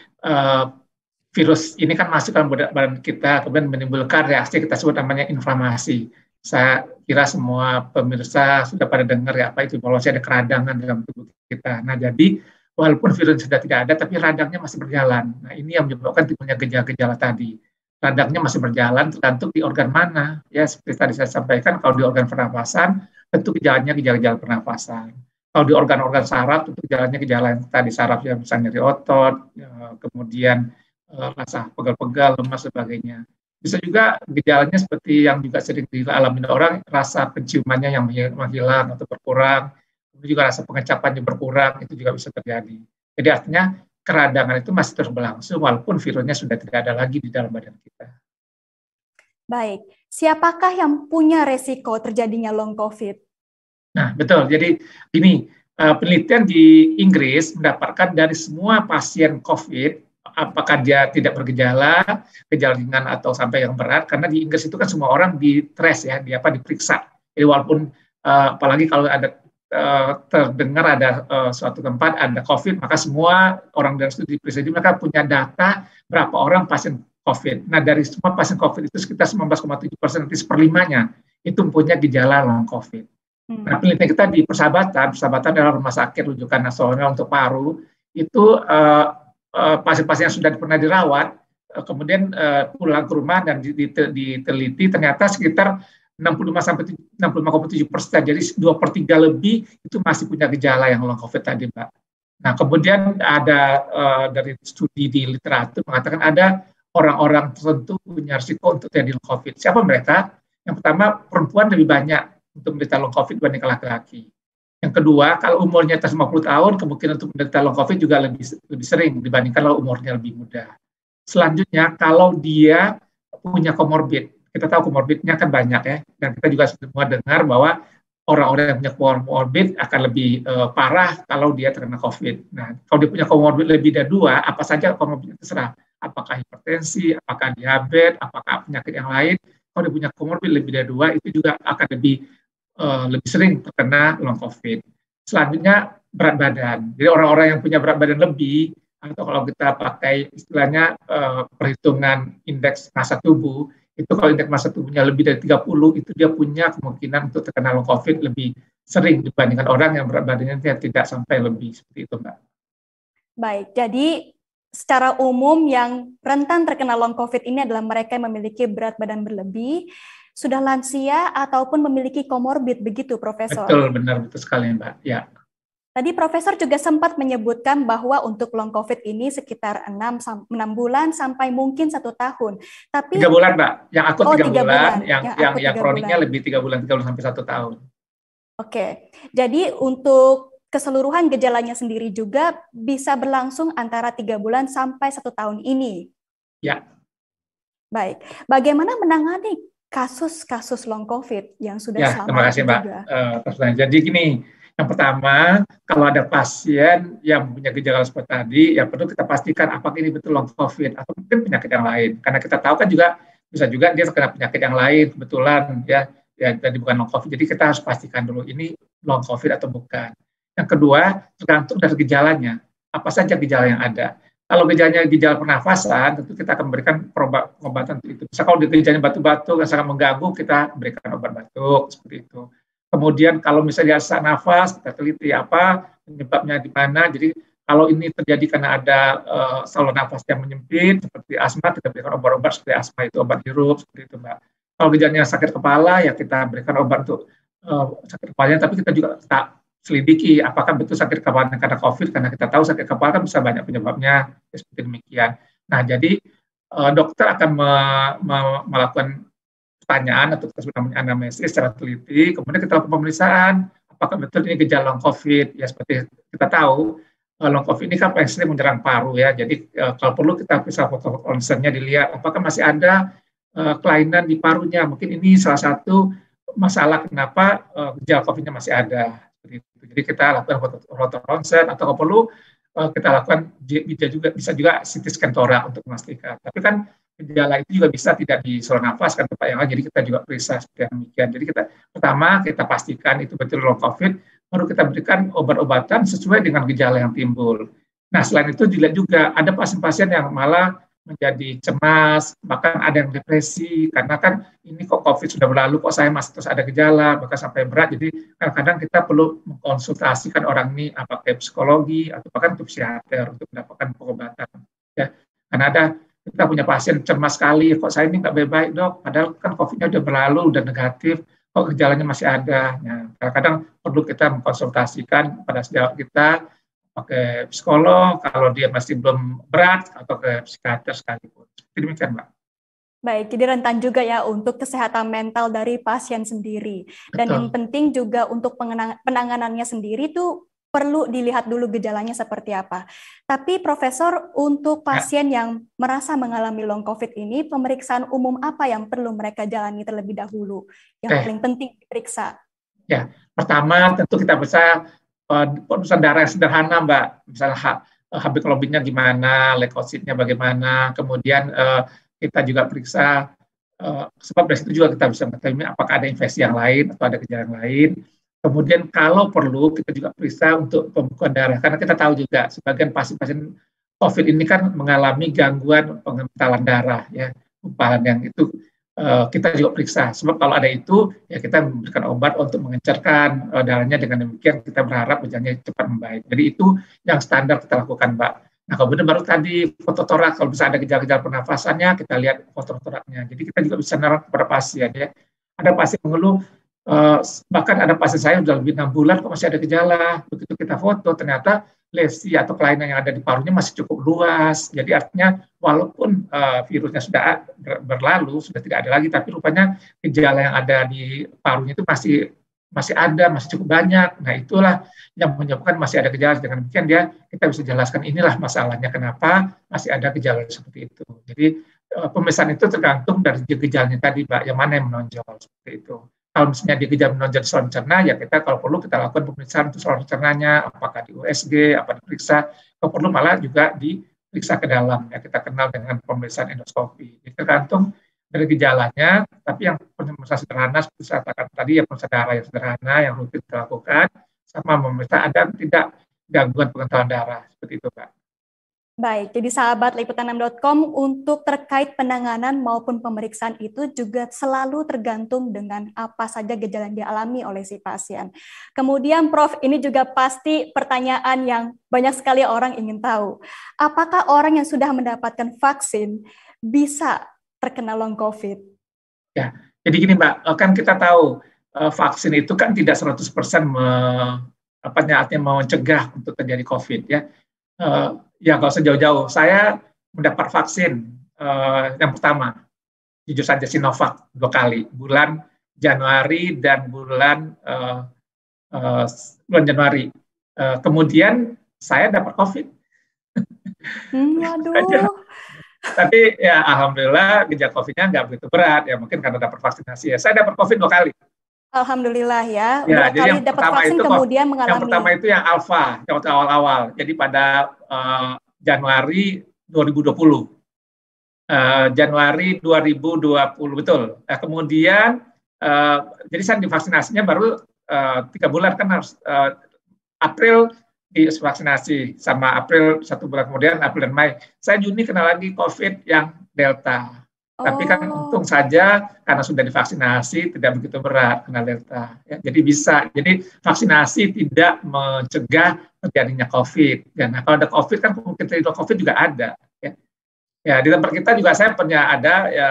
virus ini kan masuk dalam badan kita, kemudian menimbulkan reaksi kita sebut namanya inflamasi. Saya kira semua pemirsa sudah pada dengar ya apa itu inflamasi, ada keradangan dalam tubuh kita. Nah, jadi walaupun virus sudah tidak ada, tapi radangnya masih berjalan. Nah, ini yang menyebabkan timbulnya gejala-gejala tadi. radangnya masih berjalan tergantung di organ mana. Ya, seperti tadi saya sampaikan, kalau di organ pernafasan, tentu gejalanya gejala-gejala pernafasan. Kalau di organ-organ saraf, tentu gejalanya gejala yang tadi saraf yang misalnya nyeri otot, kemudian rasa pegal-pegal, lemas, sebagainya. Bisa juga gejalanya seperti yang juga sering dialami orang, rasa penciumannya yang menghilang atau berkurang, kemudian juga rasa pengecapannya berkurang, itu juga bisa terjadi. Jadi artinya keradangan itu masih terus berlangsung walaupun virusnya sudah tidak ada lagi di dalam badan kita. Baik, siapakah yang punya resiko terjadinya long COVID? Nah, betul. Jadi ini penelitian di Inggris mendapatkan dari semua pasien COVID, apakah dia tidak bergejala, gejala ringan atau sampai yang berat, karena di Inggris itu kan semua orang ditres ya, diperiksa. Jadi walaupun apalagi kalau ada terdengar ada suatu tempat ada COVID, maka semua orang dari studi diperiksa. Jadi mereka punya data berapa orang pasien COVID. Nah, dari semua pasien COVID itu sekitar 19,7%, nanti seperlimanya itu mempunyai gejala long COVID. Nah, penelitian kita di Persahabatan adalah rumah sakit rujukan nasional untuk paru, itu pasien-pasien yang sudah pernah dirawat, kemudian pulang ke rumah dan diteliti, ternyata sekitar 65,7%, jadi 2/3 lebih itu masih punya gejala yang long COVID tadi, Mbak. Nah, kemudian ada dari studi di literatur mengatakan ada orang-orang tertentu punya risiko untuk terjadi long COVID. Siapa mereka? Yang pertama, perempuan lebih banyak untuk menderita long COVID dibanding laki-laki. Yang kedua, kalau umurnya atas 50 tahun, kemungkinan untuk menderita long COVID juga lebih sering dibandingkan kalau umurnya lebih muda. Selanjutnya, kalau dia punya komorbid, kita tahu komorbidnya kan banyak ya, dan kita juga semua dengar bahwa orang-orang yang punya komorbid akan lebih parah kalau dia terkena COVID. Nah, kalau dia punya komorbid lebih dari 2, apa saja komorbidnya terserah. Apakah hipertensi, apakah diabetes, apakah penyakit yang lain, kalau dia punya komorbid lebih dari 2, itu juga akan lebih sering terkena long COVID. Selanjutnya berat badan. Jadi orang-orang yang punya berat badan lebih, atau kalau kita pakai istilahnya perhitungan indeks massa tubuh, itu kalau indeks massa tubuhnya lebih dari 30, itu dia punya kemungkinan untuk terkena long COVID lebih sering dibandingkan orang yang berat badannya tidak sampai lebih, seperti itu, Mbak. Baik, jadi secara umum yang rentan terkena long COVID ini adalah mereka yang memiliki berat badan berlebih, sudah lansia ataupun memiliki komorbid, begitu Profesor? Betul, benar, betul sekali Mbak. Ya. Tadi Profesor juga sempat menyebutkan bahwa untuk long COVID ini sekitar 6 bulan sampai mungkin 1 tahun. Tapi 3 bulan Mbak, yang akut 3 bulan, yang kroniknya lebih 3 bulan sampai 1 tahun. Oke, jadi untuk keseluruhan gejalanya sendiri juga bisa berlangsung antara 3 bulan sampai 1 tahun ini. Ya. Baik, bagaimana menangani kasus-kasus long COVID yang sudah selama terima kasih Mbak. Jadi gini, yang pertama, kalau ada pasien yang punya gejala seperti tadi, ya perlu kita pastikan apakah ini betul long COVID atau mungkin penyakit yang lain. Karena kita tahu kan juga bisa juga dia terkena penyakit yang lain kebetulan ya tadi bukan long COVID. Jadi kita harus pastikan dulu ini long COVID atau bukan. Yang kedua, tergantung dari gejalanya. Apa saja gejala yang ada. Kalau gejalanya gejala pernafasan, tentu kita akan memberikan pengobatan untuk itu. Misalnya kalau gejalanya batuk-batuk yang sangat mengganggu, kita berikan obat batuk, seperti itu. Kemudian kalau misalnya sesak nafas, kita teliti apa penyebabnya di mana. Jadi kalau ini terjadi karena ada saluran nafas yang menyempit, seperti asma, kita berikan obat-obat seperti asma, itu obat hirup, seperti itu Mbak. Kalau gejalanya sakit kepala, ya kita berikan obat untuk sakit kepalanya, tapi kita juga tak selidiki apakah betul sakit kepala karena COVID, karena kita tahu sakit kepala kan bisa banyak penyebabnya, seperti demikian. Nah, jadi dokter akan melakukan pertanyaan atau kita namanya anamnesis secara teliti, kemudian kita lakukan pemeriksaan, apakah betul ini gejala long COVID, ya seperti kita tahu, long COVID ini kan paling sering menyerang paru ya, jadi kalau perlu kita bisa foto ronsennya dilihat, apakah masih ada kelainan di parunya, mungkin ini salah satu masalah kenapa gejala COVID-nya masih ada. Jadi kita lakukan foto ronsen atau kalau perlu kita lakukan bisa juga CT scan torak untuk memastikan. Tapi kan gejala itu juga bisa tidak di saluran nafas kan Pak Yang, jadi kita juga periksa seperti demikian. Jadi pertama kita pastikan itu betul long COVID, baru kita berikan obat-obatan sesuai dengan gejala yang timbul. Nah selain itu dilihat juga ada pasien-pasien yang malah menjadi cemas, bahkan ada yang depresi, karena kan ini kok COVID sudah berlalu, kok saya masih terus ada gejala, bahkan sampai berat, jadi kadang-kadang kita perlu mengkonsultasikan orang ini apakah psikologi, atau bahkan untuk psikiater, untuk mendapatkan pengobatan. Ya. Karena ada kita punya pasien cemas sekali, kok saya ini nggak baik-baik dok, padahal kan COVID-nya udah berlalu, udah negatif, kok gejalanya masih ada. Nah, kadang-kadang perlu kita mengkonsultasikan pada sejawat kita, pakai psikolog, kalau dia masih belum berat, atau ke psikiater sekalipun. Demikian, Mbak. Baik, jadi rentan juga ya untuk kesehatan mental dari pasien sendiri. Dan Betul. yang penting juga untuk penanganannya sendiri tuh perlu dilihat dulu gejalanya seperti apa. Tapi Profesor, untuk pasien yang merasa mengalami long COVID ini, pemeriksaan umum apa yang perlu mereka jalani terlebih dahulu? Yang paling penting diperiksa. Ya, pertama tentu kita bisa pemeriksaan darah yang sederhana, Mbak. Misalnya HB globinnya gimana, leukositnya bagaimana, kemudian kita juga periksa, sebab dari situ juga kita bisa mengetahui apakah ada infeksi yang lain atau ada gejala yang lain. Kemudian kalau perlu kita juga periksa untuk pembekuan darah, karena kita tahu juga sebagian pasien-pasien COVID ini kan mengalami gangguan pengentalan darah, ya, gumpalan yang itu kita juga periksa. Sebab kalau ada itu, ya kita memberikan obat untuk mengencerkan darahnya, dengan demikian kita berharap gejalanya cepat membaik. Jadi itu yang standar kita lakukan, Mbak. Nah, kemudian baru tadi foto torak, kalau bisa ada gejala-gejala pernafasannya, kita lihat foto toraknya. Jadi kita juga bisa menerapkan kepada pasien, ya. Ada pasien mengeluh, bahkan ada pasien saya sudah lebih 6 bulan kok masih ada gejala. Begitu kita foto, ternyata lesi atau kelainan yang ada di parunya masih cukup luas. Jadi artinya walaupun virusnya sudah berlalu, sudah tidak ada lagi, tapi rupanya gejala yang ada di parunya itu masih ada, masih cukup banyak. Nah, itulah yang menyebabkan masih ada gejala. Dengan demikian kita bisa jelaskan inilah masalahnya kenapa masih ada gejala seperti itu. Jadi pemeriksaan itu tergantung dari gejalanya tadi, Mbak, yang mana yang menonjol seperti itu. Kalau misalnya di gejala menonjol di saluran cerna, ya kita kalau perlu kita lakukan pemeriksaan untuk saluran cernanya, apakah di USG, apa diperiksa, kalau perlu malah juga diperiksa ke dalam, ya kita kenal dengan pemeriksaan endoskopi. Jadi tergantung dari gejalanya, tapi yang pemeriksaan sederhana seperti saya katakan tadi, ya pemeriksaan darah yang sederhana yang rutin kita lakukan, sama memeriksa ada tidak gangguan pengentalan darah, seperti itu, Pak. Baik, jadi sahabat liputan6.com, untuk terkait penanganan maupun pemeriksaan itu juga selalu tergantung dengan apa saja gejala yang dialami oleh si pasien. Kemudian Prof, ini juga pasti pertanyaan yang banyak sekali orang ingin tahu. Apakah orang yang sudah mendapatkan vaksin bisa terkena long COVID? Ya, jadi gini Mbak, kan kita tahu vaksin itu kan tidak 100% artinya mencegah untuk terjadi COVID, ya. Ya kalau sejauh-jauh, saya mendapat vaksin yang pertama, jujur saja Sinovac 2 kali, bulan Januari dan bulan Januari. Kemudian saya dapat COVID. Waduh. Tapi ya alhamdulillah gejala COVID-nya nggak begitu berat, ya mungkin karena dapat vaksinasi. Ya, saya dapat COVID 2 kali. Alhamdulillah ya, ya, udah kali dapat vaksin itu, kemudian mengalami. Yang pertama itu yang alfa, yang awal-awal. Jadi pada Januari 2020. Januari 2020, betul. Kemudian, jadi saya divaksinasinya baru 3 bulan, kan harus April divaksinasi, sama April 1 bulan kemudian, April dan Mei. Saya Juni kena lagi COVID yang Delta. Tapi kan untung saja karena sudah divaksinasi tidak begitu berat kena Delta. Ya, jadi bisa. Jadi vaksinasi tidak mencegah terjadinya COVID. Dan kalau ada COVID kan mungkin terjadi COVID juga ada. Ya. Ya, di tempat kita juga saya pernah ada ya,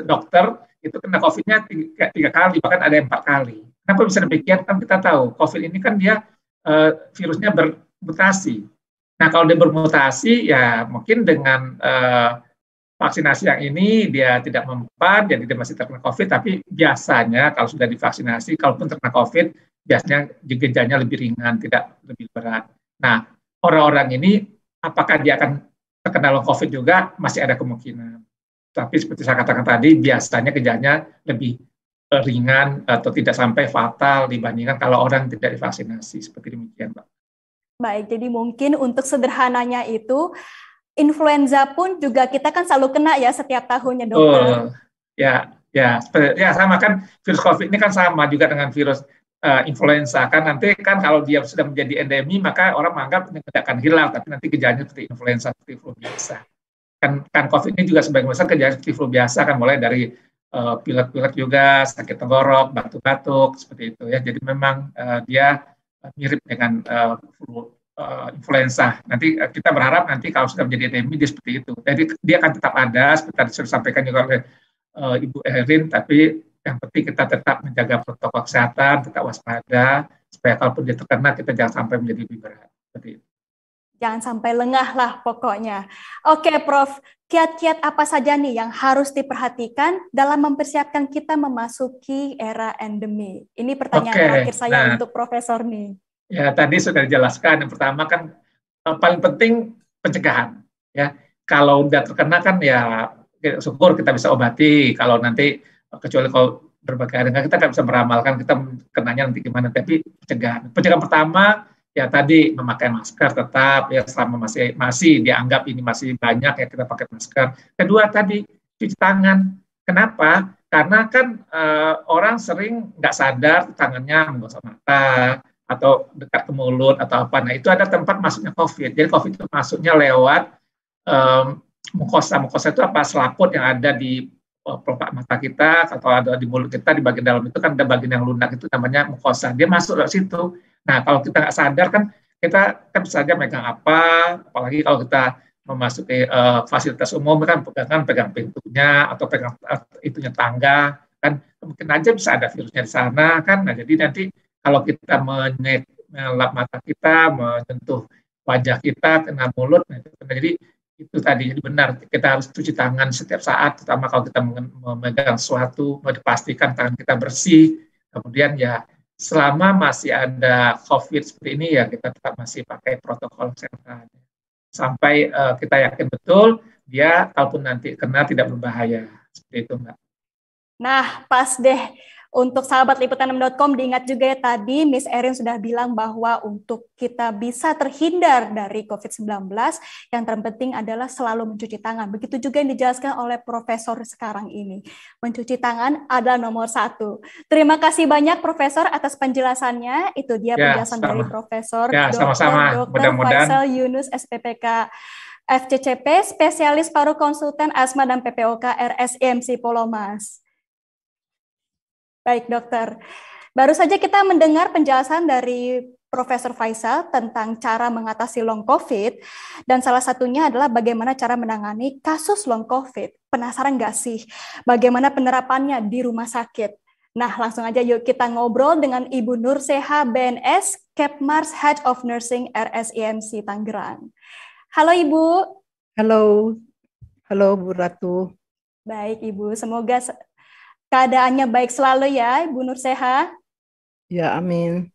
dokter itu kena COVID-nya 3 kali, bahkan ada 4 kali. Kenapa bisa demikian? Kan kita tahu COVID ini kan dia virusnya bermutasi. Nah kalau dia bermutasi ya mungkin dengan vaksinasi yang ini dia tidak mempan, jadi dia masih terkena COVID, tapi biasanya kalau sudah divaksinasi, kalaupun terkena COVID, biasanya gejalanya lebih ringan, tidak lebih berat. Nah, orang-orang ini apakah dia akan terkena long COVID juga, masih ada kemungkinan. Tapi seperti saya katakan tadi, biasanya gejalanya lebih ringan atau tidak sampai fatal dibandingkan kalau orang tidak divaksinasi, seperti demikian, Pak. Baik, jadi mungkin untuk sederhananya itu, influenza pun juga kita kan selalu kena ya setiap tahunnya, dokter. Ya sama kan virus COVID ini kan sama juga dengan virus influenza kan, nanti kan kalau dia sudah menjadi endemi maka orang menganggap tidak akan hilang, tapi nanti gejalanya seperti influenza, seperti flu biasa. Kan COVID ini juga sebagian besar gejala seperti flu biasa kan, mulai dari pilek-pilek juga, sakit tenggorok, batuk-batuk seperti itu ya. Jadi memang dia mirip dengan flu influenza. Nanti kita berharap nanti kalau sudah menjadi endemi dia seperti itu. Jadi dia akan tetap ada, seperti tadi sudah disampaikan juga oleh Ibu Erin, tapi yang penting kita tetap menjaga protokol kesehatan, tetap waspada, supaya kalaupun dia terkena kita jangan sampai menjadi lebih berat. Seperti itu. Jangan sampai lengah lah pokoknya. Oke Prof, kiat-kiat apa saja nih yang harus diperhatikan dalam mempersiapkan kita memasuki era endemi? Ini pertanyaan terakhir saya untuk Profesor nih. Ya tadi sudah dijelaskan, yang pertama kan paling penting pencegahan. Ya, kalau udah terkena kan ya syukur kita bisa obati. Kalau nanti kecuali kalau berbagai hari kita nggak bisa meramalkan kita kenanya nanti gimana. Tapi pencegahan pertama ya tadi memakai masker tetap ya selama masih dianggap ini masih banyak ya kita pakai masker. Kedua tadi cuci tangan. Kenapa? Karena kan orang sering nggak sadar tangannya menggosok mata atau dekat ke mulut atau apa. Nah itu ada tempat masuknya COVID. Jadi COVID itu masuknya lewat mukosa. Mukosa itu apa? Selaput yang ada di pelopak mata kita atau ada di mulut kita, di bagian dalam itu kan ada bagian yang lunak itu namanya mukosa. Dia masuk dari situ. Nah, kalau kita nggak sadar kan kita kan bisa saja megang apa, apalagi kalau kita memasuki fasilitas umum kan pegang pintunya atau pegang itunya tangga kan mungkin aja bisa ada virusnya di sana kan. Nah, jadi nanti kalau kita melap mata kita, menyentuh wajah kita, kena mulut, nah, jadi itu tadi jadi benar kita harus cuci tangan setiap saat, terutama kalau kita memegang sesuatu, mau dipastikan tangan kita bersih. Kemudian ya selama masih ada COVID seperti ini ya kita tetap masih pakai protokol kesehatan sampai kita yakin betul dia kalaupun nanti kena tidak berbahaya seperti itu Mbak. Nah pas deh untuk sahabat liputan6.com diingat juga ya tadi Miss Erin sudah bilang bahwa untuk kita bisa terhindar dari COVID-19 yang terpenting adalah selalu mencuci tangan. Begitu juga yang dijelaskan oleh Profesor sekarang ini. Mencuci tangan adalah nomor 1. Terima kasih banyak Profesor atas penjelasannya. Itu dia penjelasan dari Profesor Dr. Faisal Yunus SPPK FCCP, spesialis paru konsultan asma dan PPOK RSIMC Polomas. Baik dokter, baru saja kita mendengar penjelasan dari Profesor Faisal tentang cara mengatasi long COVID dan salah satunya adalah bagaimana cara menangani kasus long COVID. Penasaran nggak sih bagaimana penerapannya di rumah sakit? Nah langsung aja yuk kita ngobrol dengan Ibu Nur Seha BNS, Kepmars Head of Nursing RSIMC Tangerang. Halo Ibu. Halo Bu Ratu. Baik Ibu, semoga keadaannya baik selalu ya, Ibu Nur Seha. Ya, amin.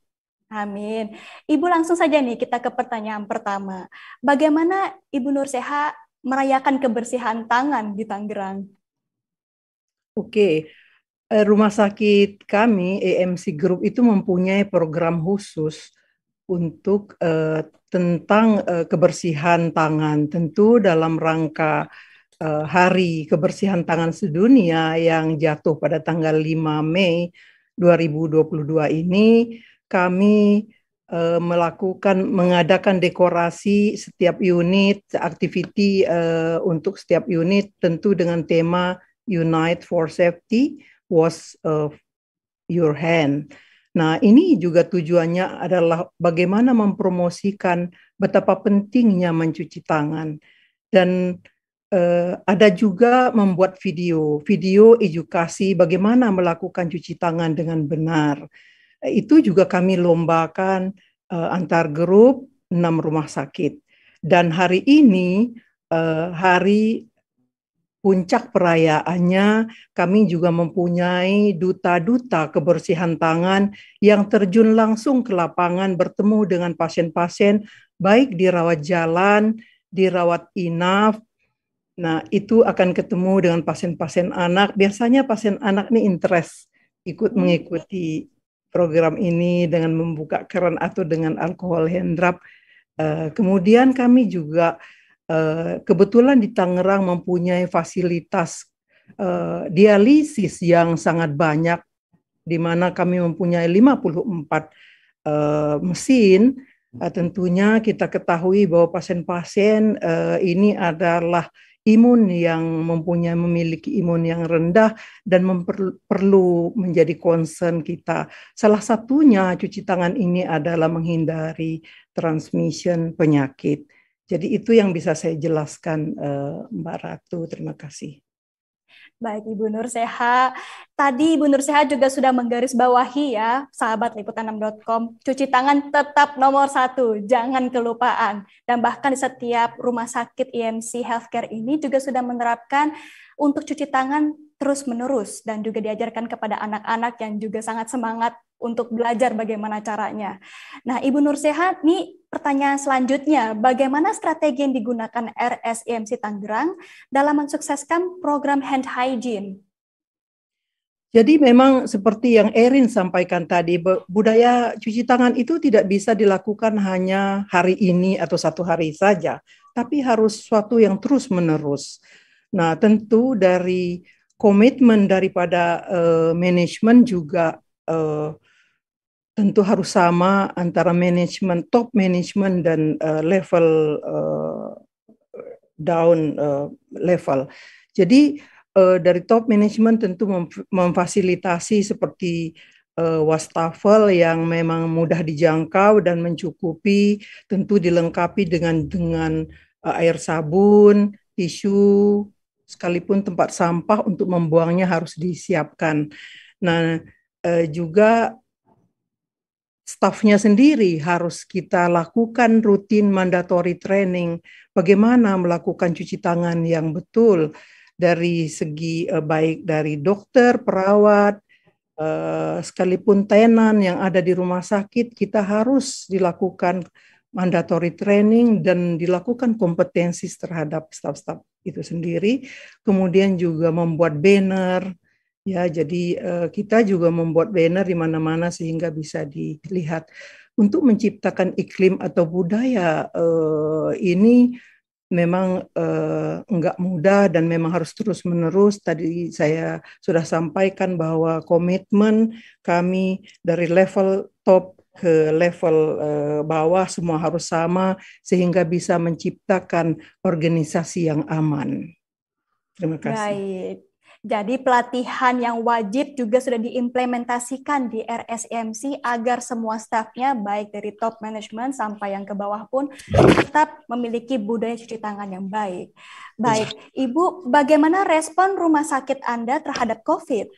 Amin. Ibu langsung saja nih kita ke pertanyaan pertama. Bagaimana Ibu Nur Seha merayakan kebersihan tangan di Tangerang? Oke, rumah sakit kami, EMC Group itu mempunyai program khusus untuk tentang kebersihan tangan. Tentu dalam rangka Hari Kebersihan Tangan Sedunia yang jatuh pada tanggal 5 Mei 2022 ini, kami mengadakan dekorasi setiap unit, activity untuk setiap unit, tentu dengan tema Unite for Safety, Wash Your Hand. Nah, ini juga tujuannya adalah bagaimana mempromosikan betapa pentingnya mencuci tangan. Dan ada juga membuat video edukasi bagaimana melakukan cuci tangan dengan benar. Itu juga kami lombakan antar grup 6 rumah sakit. Dan hari ini, hari puncak perayaannya, kami juga mempunyai duta-duta kebersihan tangan yang terjun langsung ke lapangan bertemu dengan pasien-pasien, baik di rawat jalan, di rawat inap. Nah, itu akan ketemu dengan pasien-pasien anak. Biasanya pasien anak ini interest ikut mengikuti program ini dengan membuka keran atau dengan alkohol hand drop. Kemudian kami juga kebetulan di Tangerang mempunyai fasilitas dialisis yang sangat banyak, di mana kami mempunyai 54 mesin. Tentunya kita ketahui bahwa pasien-pasien ini adalah memiliki imun yang rendah dan perlu menjadi concern kita. Salah satunya cuci tangan ini adalah menghindari transmission penyakit. Jadi itu yang bisa saya jelaskan, Mbak Ratu. Terima kasih. Baik, Ibu Nur Seha. Tadi Ibu Nur Seha juga sudah menggarisbawahi ya, sahabat liputan6.com, cuci tangan tetap nomor 1, jangan kelupaan. Dan bahkan di setiap rumah sakit IMC Healthcare ini juga sudah menerapkan untuk cuci tangan terus-menerus dan juga diajarkan kepada anak-anak yang juga sangat semangat untuk belajar bagaimana caranya. Nah, Ibu Nur Seha, nih pertanyaan selanjutnya, bagaimana strategi yang digunakan RSIMC Tangerang dalam mensukseskan program hand hygiene? Jadi memang seperti yang Erin sampaikan tadi, budaya cuci tangan itu tidak bisa dilakukan hanya hari ini atau satu hari saja, tapi harus suatu yang terus-menerus. Nah, tentu dari komitmen daripada manajemen juga tentu harus sama antara manajemen, top manajemen dan level down level. Jadi dari top manajemen tentu memfasilitasi seperti wastafel yang memang mudah dijangkau dan mencukupi, tentu dilengkapi dengan air sabun, tisu, sekalipun tempat sampah untuk membuangnya harus disiapkan. Nah, juga stafnya sendiri harus kita lakukan rutin mandatory training bagaimana melakukan cuci tangan yang betul dari segi baik dari dokter, perawat, sekalipun tenan yang ada di rumah sakit, kita harus dilakukan mandatory training dan dilakukan kompetensi terhadap staf-staf itu sendiri. Kemudian juga membuat banner. Ya, jadi kita juga membuat banner di mana-mana sehingga bisa dilihat. Untuk menciptakan iklim atau budaya ini memang enggak mudah dan memang harus terus-menerus. Tadi saya sudah sampaikan bahwa komitmen kami dari level top ke level bawah semua harus sama sehingga bisa menciptakan organisasi yang aman. Terima kasih. Baik. Jadi pelatihan yang wajib juga sudah diimplementasikan di RSIMC agar semua stafnya baik dari top management sampai yang ke bawah pun tetap memiliki budaya cuci tangan yang baik. Baik, Ibu, bagaimana respon rumah sakit Anda terhadap COVID?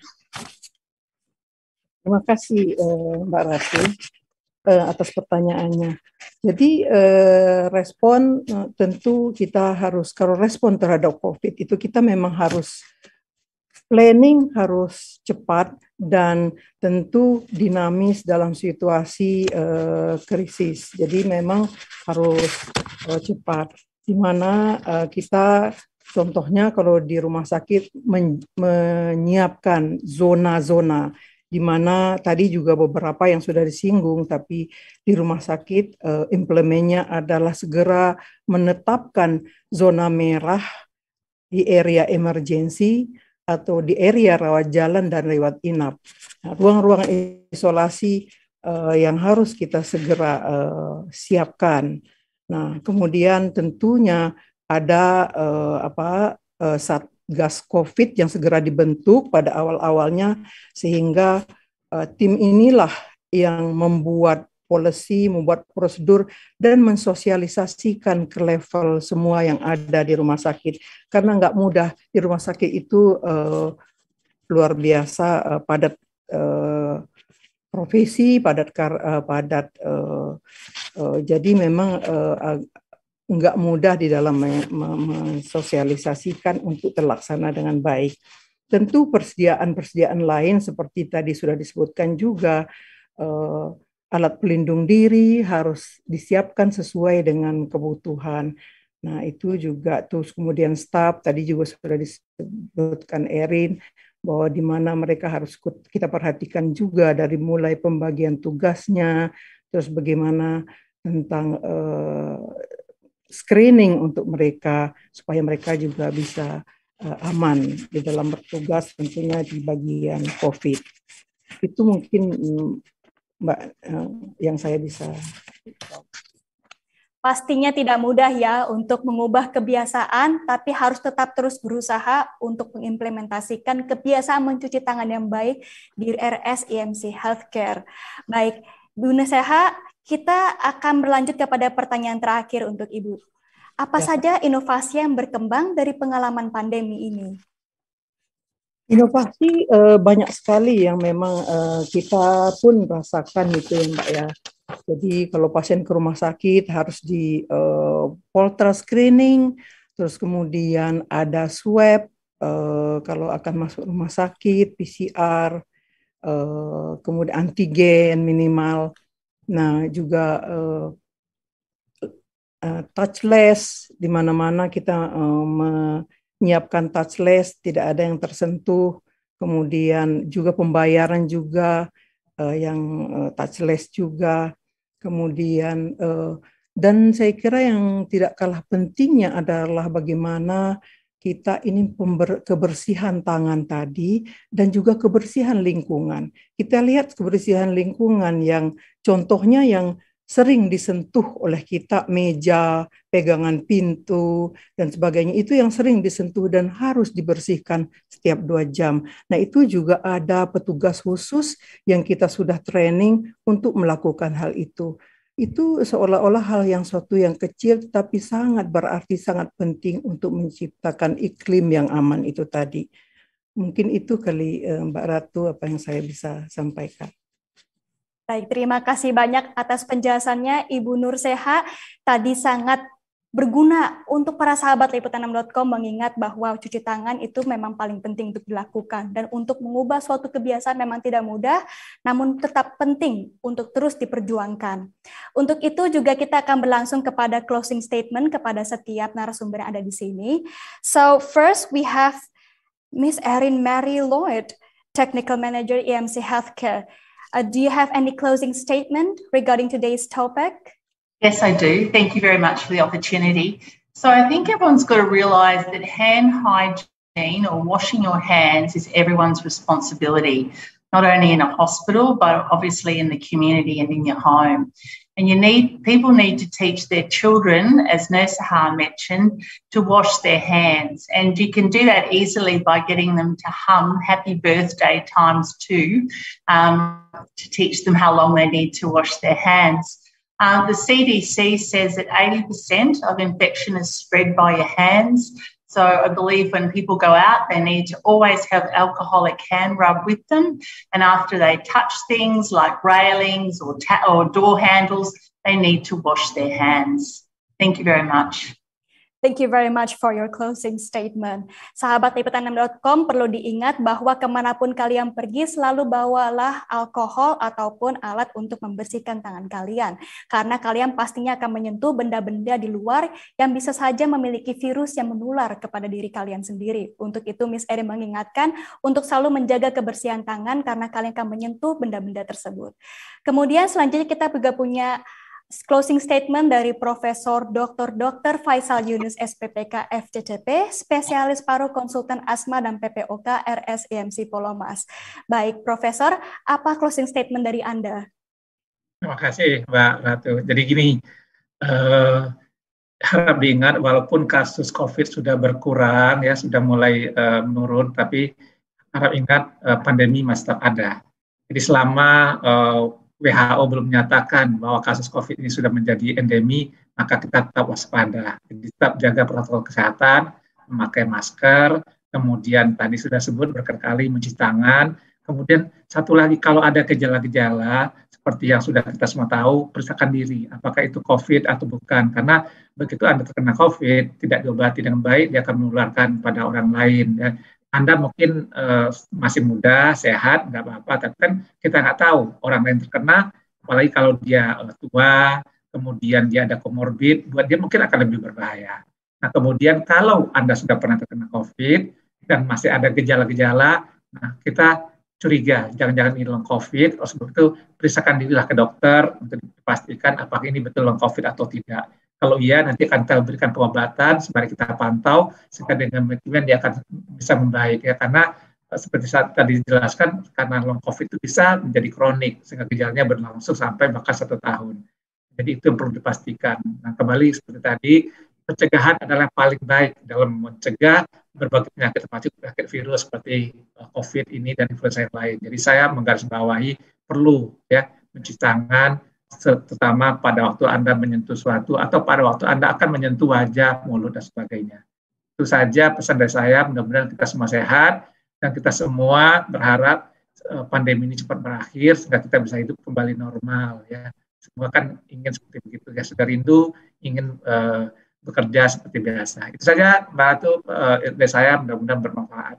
Terima kasih Mbak Ratu atas pertanyaannya. Jadi respon tentu kita harus, kalau respon terhadap COVID itu kita memang harus planning harus cepat dan tentu dinamis dalam situasi krisis. Jadi memang harus cepat. Di mana kita contohnya kalau di rumah sakit menyiapkan zona-zona di mana tadi juga beberapa yang sudah disinggung, tapi di rumah sakit implemennya adalah segera menetapkan zona merah di area emergency atau di area rawat jalan dan rawat inap. Nah, ruang-ruang isolasi yang harus kita segera siapkan. Nah, kemudian tentunya ada Satgas COVID yang segera dibentuk pada awal-awalnya sehingga tim inilah yang membuat policy, membuat prosedur, dan mensosialisasikan ke level semua yang ada di rumah sakit. Karena nggak mudah, di rumah sakit itu luar biasa padat profesi, padat jadi memang nggak mudah di dalam mensosialisasikan untuk terlaksana dengan baik. Tentu persediaan lain seperti tadi sudah disebutkan juga, alat pelindung diri harus disiapkan sesuai dengan kebutuhan. Nah, itu juga terus kemudian staf tadi juga sudah disebutkan Erin bahwa di mana mereka harus kita perhatikan juga dari mulai pembagian tugasnya, terus bagaimana tentang screening untuk mereka supaya mereka juga bisa aman di dalam bertugas tentunya di bagian COVID. Itu mungkin Mbak, yang saya bisa. Pastinya tidak mudah ya untuk mengubah kebiasaan, tapi harus tetap terus berusaha untuk mengimplementasikan kebiasaan mencuci tangan yang baik di RSIMC Healthcare. Baik, Bu Nur Seha, kita akan berlanjut kepada pertanyaan terakhir untuk Ibu. Apa Ya. saja inovasi yang berkembang dari pengalaman pandemi ini? Inovasi banyak sekali yang memang kita pun rasakan itu ya Mbak ya. Jadi kalau pasien ke rumah sakit harus di polter screening, terus kemudian ada swab kalau akan masuk rumah sakit, PCR, kemudian antigen minimal. Nah juga touchless, di mana-mana kita menyiapkan touchless, tidak ada yang tersentuh. Kemudian juga pembayaran juga yang touchless juga. Kemudian dan saya kira yang tidak kalah pentingnya adalah bagaimana kita ini kebersihan tangan tadi dan juga kebersihan lingkungan. Kita lihat kebersihan lingkungan yang contohnya yang sering disentuh oleh kita, meja, pegangan pintu, dan sebagainya. Itu yang sering disentuh dan harus dibersihkan setiap 2 jam. Nah, itu juga ada petugas khusus yang kita sudah training untuk melakukan hal itu. Itu seolah-olah hal yang suatu yang kecil, tapi sangat berarti, sangat penting untuk menciptakan iklim yang aman itu tadi. Mungkin itu kali Mbak Ratu apa yang saya bisa sampaikan. Baik, terima kasih banyak atas penjelasannya Ibu Nur Seha. Tadi sangat berguna untuk para sahabat liputan6.com mengingat bahwa cuci tangan itu memang paling penting untuk dilakukan. Dan untuk mengubah suatu kebiasaan memang tidak mudah, namun tetap penting untuk terus diperjuangkan. Untuk itu juga kita akan berlangsung kepada closing statement kepada setiap narasumber yang ada di sini. So first we have Miss Erin Mary Lloyd, Technical Manager EMC Healthcare. Do you have any closing statement regarding today's topic? Yes, I do. Thank you very much for the opportunity. So I think everyone's got to realise that hand hygiene or washing your hands is everyone's responsibility, not only in a hospital, but obviously in the community and in your home. And people need to teach their children, as Nurse Sahar mentioned, to wash their hands. And you can do that easily by getting them to hum Happy Birthday ×2 to teach them how long they need to wash their hands. The CDC says that 80% of infection is spread by your hands. So I believe when people go out, they need to always have alcoholic hand rub with them. And after they touch things like railings or door handles, they need to wash their hands. Thank you very much. Thank you very much for your closing statement. Sahabat liputan6.com perlu diingat bahwa kemanapun kalian pergi selalu bawalah alkohol ataupun alat untuk membersihkan tangan kalian. Karena kalian pastinya akan menyentuh benda-benda di luar yang bisa saja memiliki virus yang menular kepada diri kalian sendiri. Untuk itu Miss Erin mengingatkan untuk selalu menjaga kebersihan tangan karena kalian akan menyentuh benda-benda tersebut. Kemudian selanjutnya kita juga punya closing statement dari Profesor Dr. Faisal Yunus SPPK FCCP, spesialis paru konsultan asma dan PPOK RS EMC Polomas. Baik, Profesor, apa closing statement dari Anda? Terima kasih, Mbak Ratu. Jadi gini, harap diingat walaupun kasus COVID sudah berkurang, ya sudah mulai menurun, tapi harap ingat pandemi masih tetap ada. Jadi selama WHO belum menyatakan bahwa kasus COVID ini sudah menjadi endemi, maka kita tetap waspada. Jadi tetap jaga protokol kesehatan, memakai masker, kemudian tadi sudah sebut berkali-kali mencuci tangan, kemudian satu lagi kalau ada gejala-gejala seperti yang sudah kita semua tahu, periksakan diri, apakah itu COVID atau bukan, karena begitu Anda terkena COVID, tidak diobati dengan baik, dia akan menularkan pada orang lain. Ya. Anda mungkin masih muda, sehat, nggak apa-apa, tapi kan kita nggak tahu orang lain terkena, apalagi kalau dia tua, kemudian dia ada komorbid, buat dia mungkin akan lebih berbahaya. Nah kemudian kalau Anda sudah pernah terkena COVID dan masih ada gejala-gejala, nah kita curiga, jangan-jangan ini long COVID, kalau sebab itu periksakan dirilah ke dokter untuk dipastikan apakah ini betul long COVID atau tidak. Kalau iya, nanti akan kita berikan pengobatan, sembari kita pantau, sehingga dengan demikian dia akan bisa membaik. Ya, karena seperti saat tadi dijelaskan, karena long COVID itu bisa menjadi kronik, sehingga gejalanya berlangsung sampai bahkan 1 tahun. Jadi itu yang perlu dipastikan. Nah, kembali seperti tadi, pencegahan adalah paling baik dalam mencegah berbagai penyakit, termasuk penyakit virus seperti COVID ini dan influenza yang lain. Jadi saya menggarisbawahi perlu ya mencuci tangan terutama pada waktu Anda menyentuh sesuatu atau pada waktu Anda akan menyentuh wajah, mulut, dan sebagainya. Itu saja pesan dari saya, mudah-mudahan kita semua sehat, dan kita semua berharap pandemi ini cepat berakhir, sehingga kita bisa hidup kembali normal. Ya. Semua kan ingin seperti begitu, ya. Sudah rindu, ingin bekerja seperti biasa. Itu saja, Mbak Atu, dari saya, mudah-mudahan bermanfaat.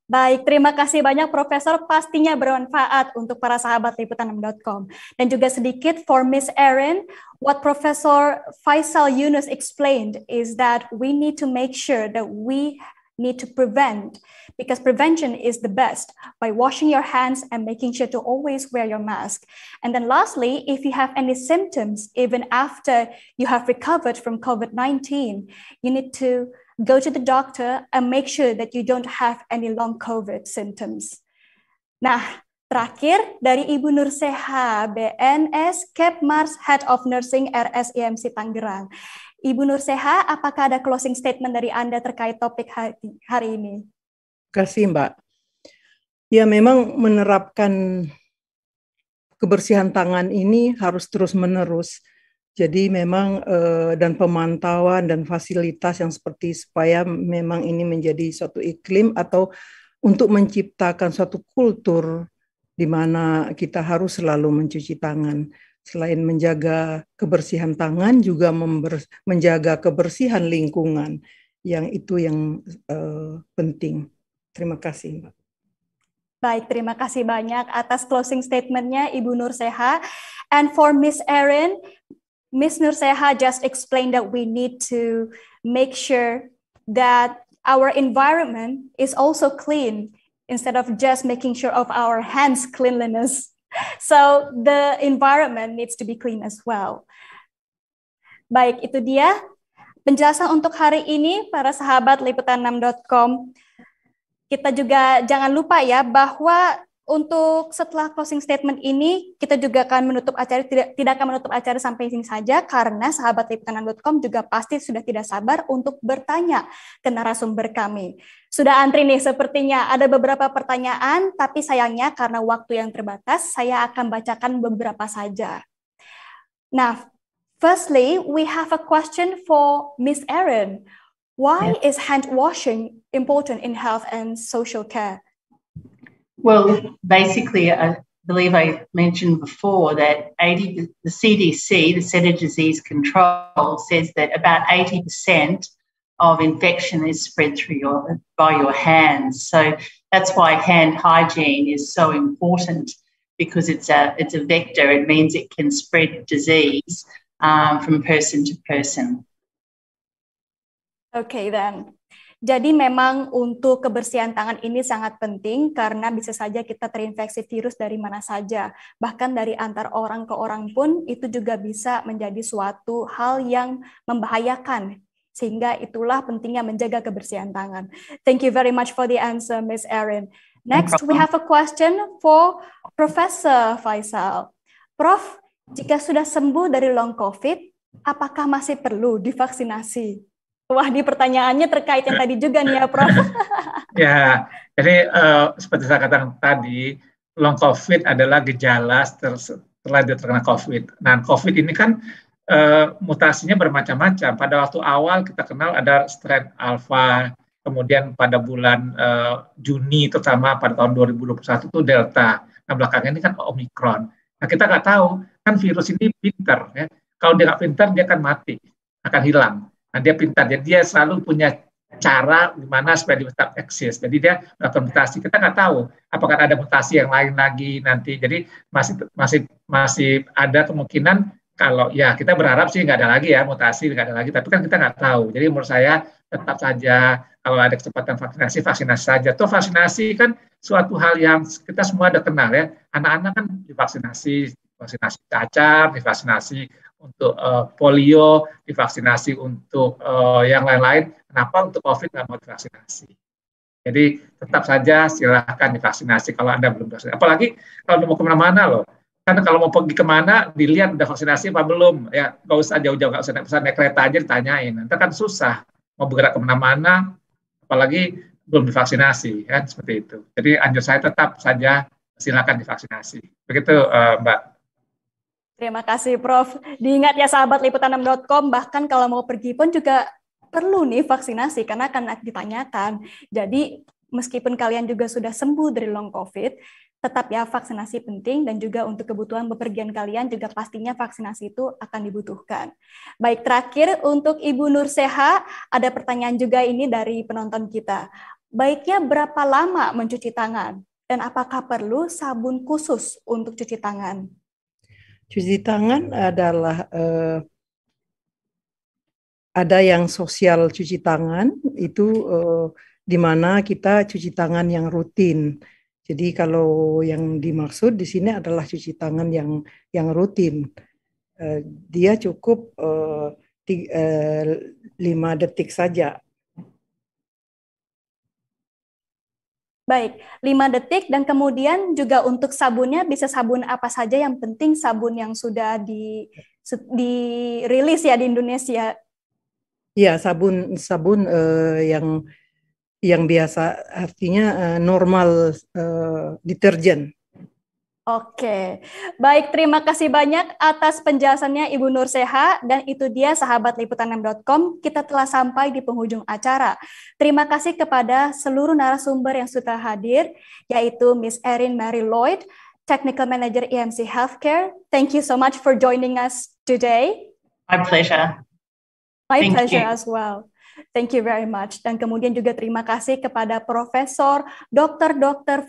Baik, terima kasih banyak Profesor, pastinya bermanfaat untuk para sahabat liputan6.com. Dan juga sedikit for Miss Erin, what Professor Faisal Yunus explained is that we need to make sure that we need to prevent, because prevention is the best by washing your hands and making sure to always wear your mask. And then lastly, if you have any symptoms, even after you have recovered from COVID-19, you need to go to the doctor and make sure that you don't have any long COVID symptoms. Nah, terakhir dari Ibu Nurseha, BNS Kepmars Head of Nursing RSIMC Tangerang. Ibu Nurseha, apakah ada closing statement dari Anda terkait topik hari ini? Terima kasih, Mbak. Ya, memang menerapkan kebersihan tangan ini harus terus-menerus. Jadi memang dan pemantauan dan fasilitas yang seperti supaya memang ini menjadi suatu iklim atau untuk menciptakan suatu kultur di mana kita harus selalu mencuci tangan. Selain menjaga kebersihan tangan, juga menjaga kebersihan lingkungan. Yang itu yang penting. Terima kasih, Mbak. Baik, terima kasih banyak atas closing statement-nya Ibu Nurseha. And for Miss Erin, Ms. Nurseha just explained that we need to make sure that our environment is also clean instead of just making sure of our hands cleanliness. So the environment needs to be clean as well. Baik, itu dia penjelasan untuk hari ini para sahabat liputan6.com. Kita juga jangan lupa ya bahwa untuk setelah closing statement ini, kita juga akan menutup acara, tidak akan menutup acara sampai sini saja, karena sahabat liputan6.com juga pasti sudah tidak sabar untuk bertanya ke narasumber kami. Sudah antri nih sepertinya, ada beberapa pertanyaan, tapi sayangnya karena waktu yang terbatas, saya akan bacakan beberapa saja. Nah, firstly, we have a question for Miss Erin. Why is hand washing important in health and social care? Well, basically, I believe I mentioned before that the CDC, the Center Disease Control, says that about 80% of infection is spread by your hands. So that's why hand hygiene is so important, because it's a vector. It means it can spread disease from person to person. Okay, then. Jadi memang untuk kebersihan tangan ini sangat penting karena bisa saja kita terinfeksi virus dari mana saja. Bahkan dari antar orang ke orang pun itu juga bisa menjadi suatu hal yang membahayakan. Sehingga itulah pentingnya menjaga kebersihan tangan. Thank you very much for the answer, Ms. Erin. Next, we have a question for Professor Faisal. Prof, jika sudah sembuh dari long COVID, apakah masih perlu divaksinasi? Wah, di pertanyaannya terkait yang tadi juga nih ya, Prof. Ya, jadi seperti saya katakan tadi, long COVID adalah gejala setelah dia terkena COVID. Nah, COVID ini kan mutasinya bermacam-macam. Pada waktu awal kita kenal ada strain alpha, kemudian pada bulan Juni, terutama pada tahun 2021 itu Delta. Nah, belakangan ini kan Omicron. Nah, kita nggak tahu, kan virus ini pintar. Ya. Kalau dia nggak pintar, dia akan mati, akan hilang. Nah, dia pintar, jadi dia selalu punya cara gimana supaya dia tetap eksis. Jadi dia melakukan mutasi. Kita nggak tahu apakah ada mutasi yang lain lagi nanti. Jadi masih ada kemungkinan kalau ya kita berharap sih nggak ada lagi ya mutasi, nggak ada lagi. Tapi kan kita nggak tahu. Jadi menurut saya tetap saja kalau ada kesempatan vaksinasi saja. Toh vaksinasi kan suatu hal yang kita semua udah kenal ya. Anak-anak kan divaksinasi cacar, divaksinasi untuk polio, divaksinasi untuk yang lain-lain. Kenapa untuk COVID nggak mau divaksinasi? Jadi tetap saja silahkan divaksinasi kalau Anda belum divaksinasi. Apalagi kalau mau kemana-mana loh. Karena kalau mau pergi kemana, dilihat udah vaksinasi apa belum. Ya nggak usah jauh-jauh, nggak usah naik kereta aja ditanyain. Nanti kan susah mau bergerak kemana-mana, apalagi belum divaksinasi, kan seperti itu. Jadi anjur saya tetap saja silakan divaksinasi. Begitu Mbak. Terima kasih Prof. Diingat ya sahabat liputan6.com, bahkan kalau mau pergi pun juga perlu nih vaksinasi karena akan ditanyakan. Jadi meskipun kalian juga sudah sembuh dari long COVID, tetap ya vaksinasi penting dan juga untuk kebutuhan bepergian kalian juga pastinya vaksinasi itu akan dibutuhkan. Baik, terakhir untuk Ibu Nurseha, ada pertanyaan juga ini dari penonton kita. Baiknya berapa lama mencuci tangan dan apakah perlu sabun khusus untuk cuci tangan? Cuci tangan adalah ada yang sosial cuci tangan itu di mana kita cuci tangan yang rutin. Jadi kalau yang dimaksud di sini adalah cuci tangan yang rutin. Dia cukup 5 detik saja. Baik, 5 detik dan kemudian juga untuk sabunnya bisa sabun apa saja, yang penting sabun yang sudah dirilis ya di Indonesia. Ya, sabun yang biasa, artinya normal deterjen. Oke, baik, terima kasih banyak atas penjelasannya Ibu Nurseha, dan itu dia sahabat liputan6.com, kita telah sampai di penghujung acara. Terima kasih kepada seluruh narasumber yang sudah hadir, yaitu Miss Erin Mary Lloyd, Technical Manager EMC Healthcare. Thank you so much for joining us today. My pleasure. My Thank pleasure you. as well. Thank you very much. Dan kemudian juga terima kasih kepada Profesor Dr.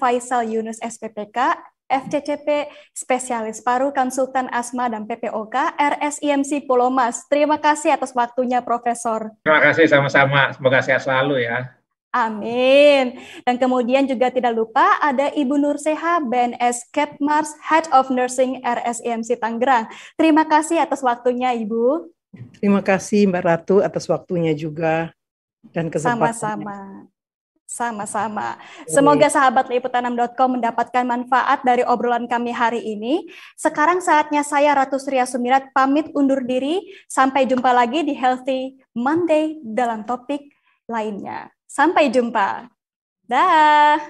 Faisal Yunus SPPK, FCCP, Spesialis Paru, Konsultan Asma dan PPOK, RSIMC Pulau Mas. Terima kasih atas waktunya, Profesor. Terima kasih sama-sama. Semoga sehat selalu ya. Amin. Dan kemudian juga tidak lupa ada Ibu Nurseha, BNS Kepmars, Head of Nursing RSIMC Tangerang. Terima kasih atas waktunya, Ibu. Terima kasih Mbak Ratu atas waktunya juga dan kesempatannya. Sama-sama. Semoga sahabat liputan6.com mendapatkan manfaat dari obrolan kami hari ini. Sekarang saatnya saya Ratu Surya Sumirat pamit undur diri. Sampai jumpa lagi di Healthy Monday dalam topik lainnya. Sampai jumpa. Dah.